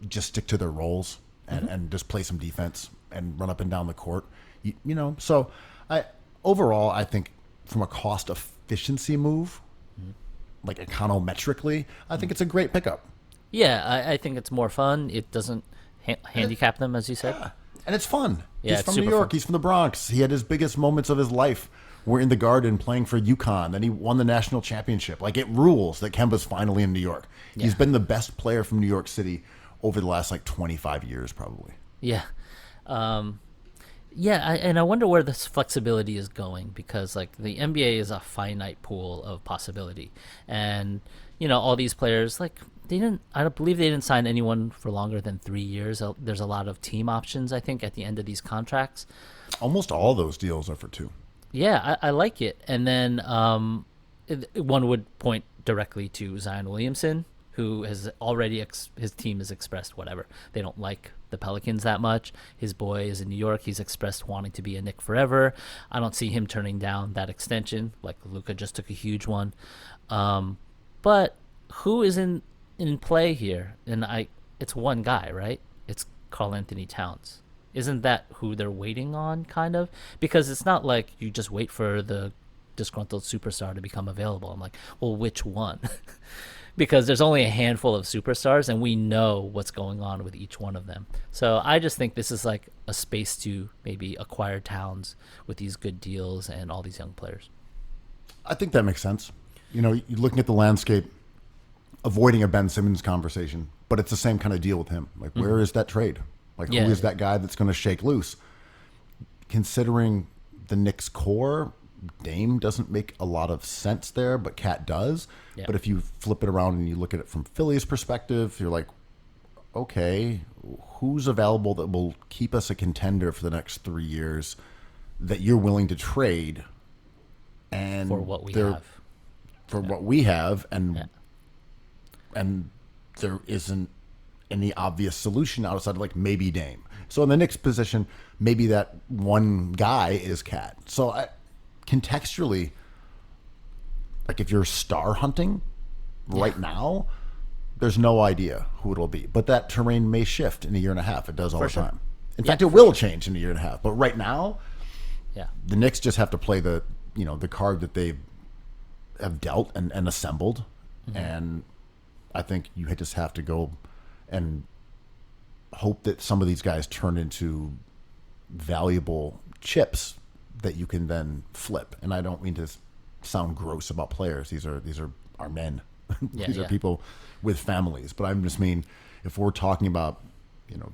just stick to their roles and just play some defense and run up and down the court. So overall, I think from a cost of efficiency move, like econometrically, I think it's a great pickup. Yeah, I think it's more fun. It doesn't handicap them, as you said. Yeah. And it's fun. Yeah, He's it's from New super York. fun. He's from the Bronx. He had his biggest moments of his life were in the Garden playing for UConn. Then he won the national championship. Like, it rules that Kemba's finally in New York. Yeah. He's been the best player from New York City over the last, 25 years, probably. Yeah. And I wonder where this flexibility is going, because the NBA is a finite pool of possibility, and all these players, I don't believe they didn't sign anyone for longer than 3 years. There's a lot of team options, I think, at the end of these contracts. Almost all those deals are for 2. Yeah, I like it. And then one would point directly to Zion Williamson, who has already his team has expressed whatever. They don't like the Pelicans that much. His boy is in New York. He's expressed wanting to be a Knick forever. I don't see him turning down that extension. Like, Luka just took a huge one. But who is in play here? And it's one guy, right? It's Karl Anthony Towns. Isn't that who they're waiting on, kind of? Because it's not like you just wait for the disgruntled superstar to become available. I'm like, well, which one? Because there's only a handful of superstars, and we know what's going on with each one of them. So I just think this is like a space to maybe acquire Towns with these good deals and all these young players. I think that makes sense. You're looking at the landscape, avoiding a Ben Simmons conversation, but it's the same kind of deal with him. Like, where is that trade? Like, who is that guy that's going to shake loose? Considering the Knicks core, Dame doesn't make a lot of sense there, but Cat does. Yeah. But if you flip it around and you look at it from Philly's perspective, you're like, okay, who's available that will keep us a contender for the next 3 years that you're willing to trade? And for what we have. For what we have, and there isn't any obvious solution outside of maybe Dame. So in the Knicks position, maybe that one guy is Cat. So contextually, if you're star hunting right now, there's no idea who it'll be. But that terrain may shift in a year and a half. It does all the time. In fact, it will change in a year and a half. But right now, the Knicks just have to play the card that they have dealt and assembled. Mm-hmm. And I think you just have to go and hope that some of these guys turn into valuable chips that you can then flip. And I don't mean to sound gross about players. These are our men. These are people with families. But I just mean, if we're talking about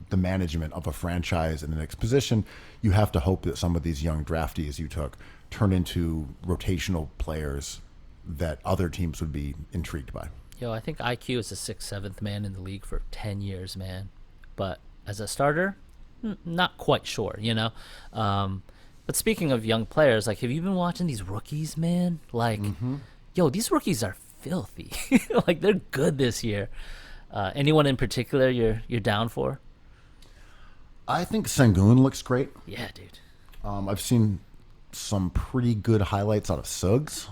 the management of a franchise in the next position, you have to hope that some of these young draftees you took turn into rotational players that other teams would be intrigued by. I think IQ is the 6th, 7th man in the league for 10 years, man. But as a starter, not quite sure, But speaking of young players, have you been watching these rookies, man? These rookies are filthy. They're good this year. Anyone in particular you're down for? I think Sengun looks great. Yeah, dude. I've seen some pretty good highlights out of Suggs.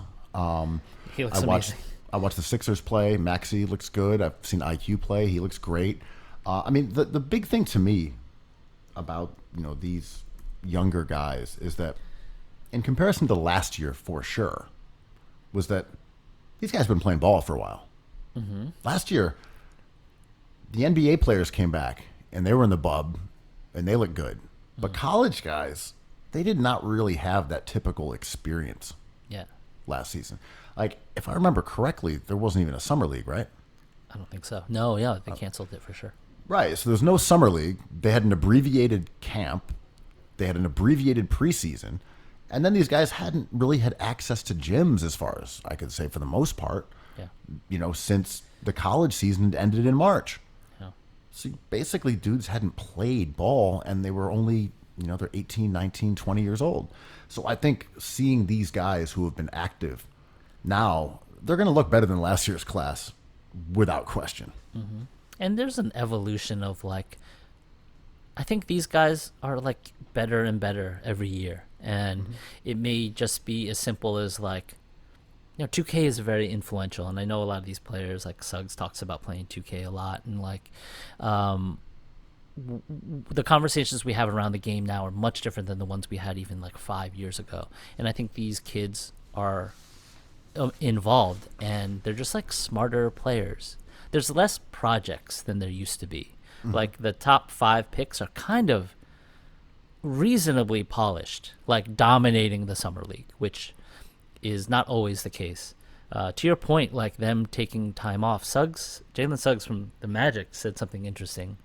He looks amazing. I watched the Sixers play. Maxey looks good. I've seen IQ play. He looks great. The big thing to me about these younger guys is that, in comparison to last year, for sure, was that these guys have been playing ball for a while. Mm-hmm. Last year, the NBA players came back and they were in the bub and they looked good. Mm-hmm. But college guys, they did not really have that typical experience. Last season. If I remember correctly, there wasn't even a summer league, right? I don't think so. No, they canceled it for sure. Right. So there's no summer league. They had an abbreviated camp. They had an abbreviated preseason. And then these guys hadn't really had access to gyms, as far as I could say, for the most part. Yeah. Since the college season ended in March. Yeah. So basically, dudes hadn't played ball, and they were only, they're 18, 19, 20 years old. So I think seeing these guys who have been active now, they're going to look better than last year's class, without question. Mm-hmm. And there's an evolution of I think these guys are better and better every year. And it may just be as simple as 2K is very influential. And I know a lot of these players, Suggs talks about playing 2K a lot. And the conversations we have around the game now are much different than the ones we had even 5 years ago. And I think these kids are involved, and they're just like smarter players. There's less projects than there used to be. Like the top 5 picks are kind of reasonably polished, like dominating the summer league, which is not always the case. To your point, like them taking time off, Jalen Suggs from the Magic said something interesting.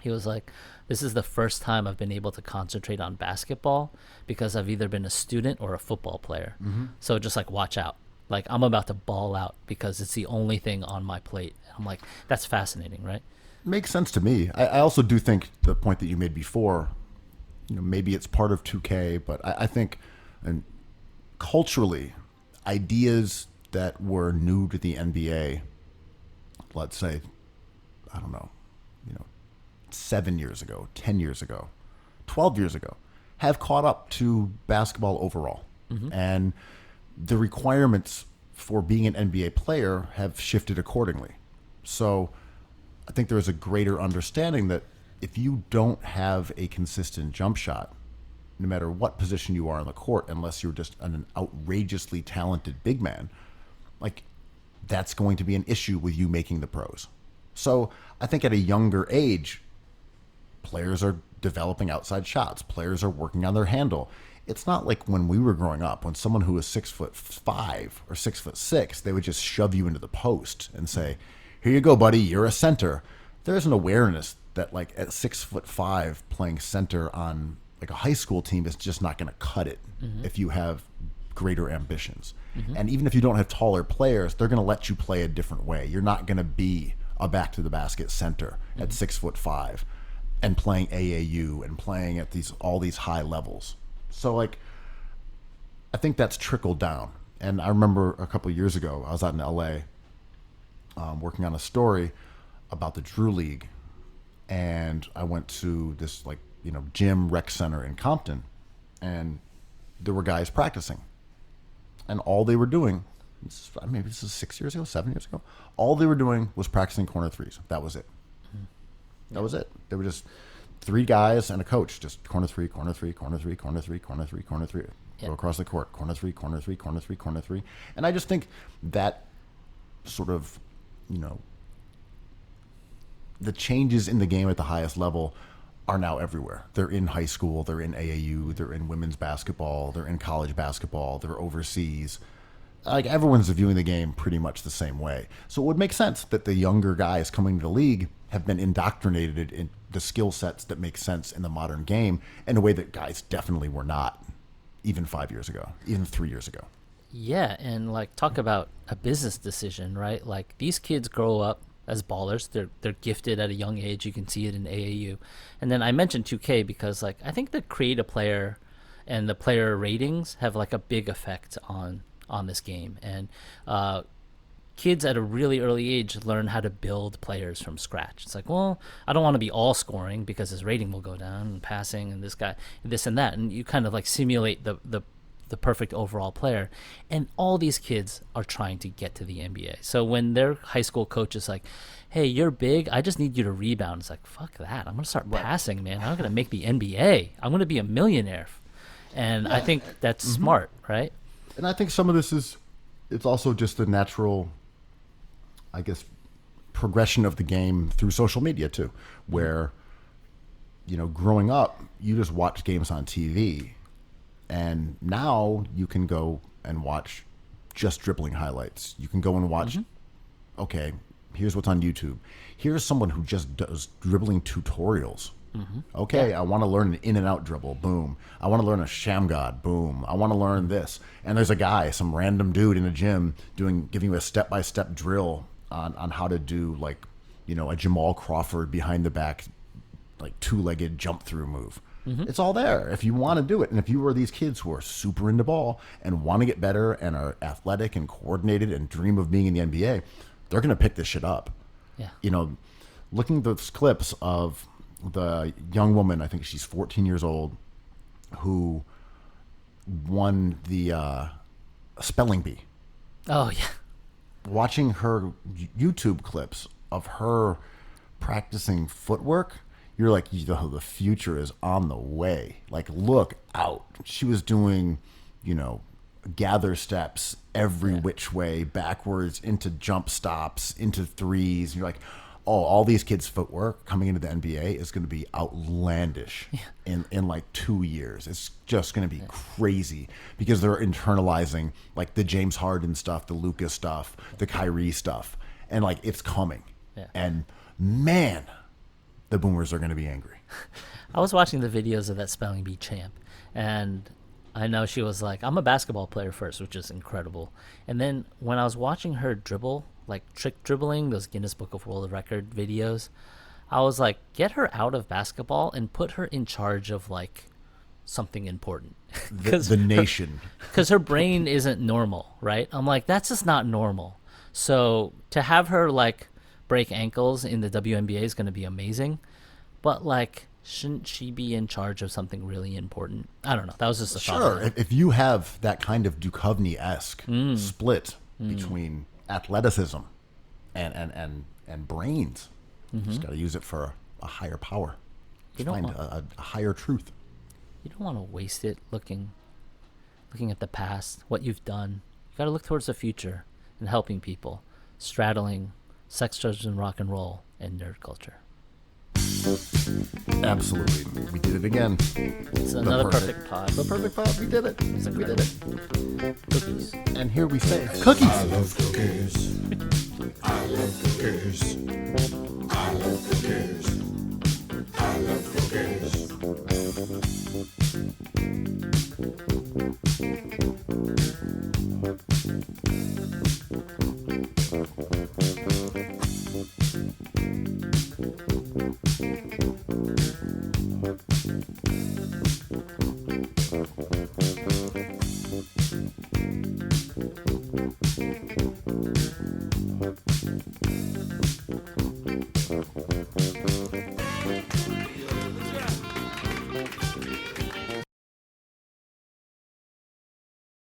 He was like, this is the first time I've been able to concentrate on basketball because I've either been a student or a football player. So just like watch out. Like I'm about to ball out because it's the only thing on my plate. I'm like, that's fascinating, right? Makes sense to me. I also do think the point that you made before, maybe it's part of 2K, but I think and culturally, ideas that were new to the NBA, let's say, I don't know, 7 years ago, 10 years ago, 12 years ago, have caught up to basketball overall. And the requirements for being an NBA player have shifted accordingly. So I think there is a greater understanding that if you don't have a consistent jump shot, no matter what position you are on the court, unless you're just an outrageously talented big man, like that's going to be an issue with you making the pros. So I think at a younger age, players are developing outside shots. Players are working on their handle. It's not like when we were growing up, when someone who was 6'5" or 6'6", they would just shove you into the post and say, "Here you go, buddy. You're a center." There's an awareness that, like, at 6'5", playing center on like a high school team is just not going to cut it if you have greater ambitions. And even if you don't have taller players, they're going to let you play a different way. You're not going to be a back to the basket center at 6'5" and playing AAU and playing at all these high levels. So like, I think that's trickled down. And I remember a couple of years ago, I was out in LA working on a story about the Drew League, and I went to this gym rec center in Compton, and there were guys practicing, and all they were doing, maybe this is 6 years ago, 7 years ago, all they were doing was practicing corner threes. That was it. That was it. They were just 3 guys and a coach, just corner three, corner three, corner three, corner three, corner three, corner three. Go across the court, corner three, corner three, corner three, corner three. And I just think that sort of, the changes in the game at the highest level are now everywhere. They're in high school, they're in AAU, they're in women's basketball, they're in college basketball, they're overseas. Like, everyone's viewing the game pretty much the same way. So it would make sense that the younger guys coming to the league have been indoctrinated in the skill sets that make sense in the modern game in a way that guys definitely were not even 5 years ago, even 3 years ago. Yeah, and like, talk about a business decision, right? Like, these kids grow up as ballers. They're gifted at a young age. You can see it in AAU. And then I mentioned 2K because, like, I think the create a player and the player ratings have like a big effect on this game. And kids at a really early age learn how to build players from scratch. It's like, well, I don't want to be all scoring because his rating will go down, and passing, and this and that. And you kind of like simulate the perfect overall player. And all these kids are trying to get to the NBA. So when their high school coach is like, "Hey, you're big, I just need you to rebound," it's like, fuck that. I'm going to start passing, man. I'm going to make the NBA. I'm going to be a millionaire. And I think that's smart, right? And I think some of this it's also just the natural, I guess, progression of the game through social media too, where, growing up, you just watch games on TV, and now you can go and watch just dribbling highlights. You can go and watch, okay, here's what's on YouTube. Here's someone who just does dribbling tutorials. Okay, I want to learn an in and out dribble. Boom. I want to learn a sham god. Boom. I want to learn this. And there's a guy, some random dude in a gym giving you a step-by-step drill on how to do, like, a Jamal Crawford behind the back, like, 2-legged jump through move. It's all there if you want to do it. And if you are these kids who are super into ball and want to get better and are athletic and coordinated and dream of being in the NBA, they're going to pick this shit up. Yeah. Looking at those clips of the young woman, I think she's 14 years old, who won the spelling bee. Oh, yeah. Watching her YouTube clips of her practicing footwork, you're like, the future is on the way. Like, look out. She was doing, gather steps every which way, backwards, into jump stops, into threes. And you're like, oh, all these kids' footwork coming into the NBA is going to be outlandish in like 2 years. It's just going to be crazy because they're internalizing like the James Harden stuff, the Luka stuff, the Kyrie stuff. And like, it's coming. Yeah. And man, the boomers are going to be angry. I was watching the videos of that spelling bee champ, and I know she was like, I'm a basketball player first, which is incredible. And then when I was watching her dribble, like trick dribbling, those Guinness Book of World Record videos, I was like, get her out of basketball and put her in charge of like something important. The nation. Because her brain isn't normal, right? I'm like, that's just not normal. So to have her like break ankles in the WNBA is going to be amazing. But like, shouldn't she be in charge of something really important? I don't know. That was just a thought. Sure. If you have that kind of Duchovny-esque split between athleticism and brains, you just got to use it for a higher power. You don't Find want- a higher truth. You don't want to waste it looking at the past, what you've done. You got to look towards the future and helping people, straddling sex, drugs, and rock and roll and nerd culture. Absolutely. We did it again. It's another perfect pod. The perfect pod. We did it. We did it. Cookies. And here we say, cookies. I love cookies. I love cookies. I love cookies. I love cookies.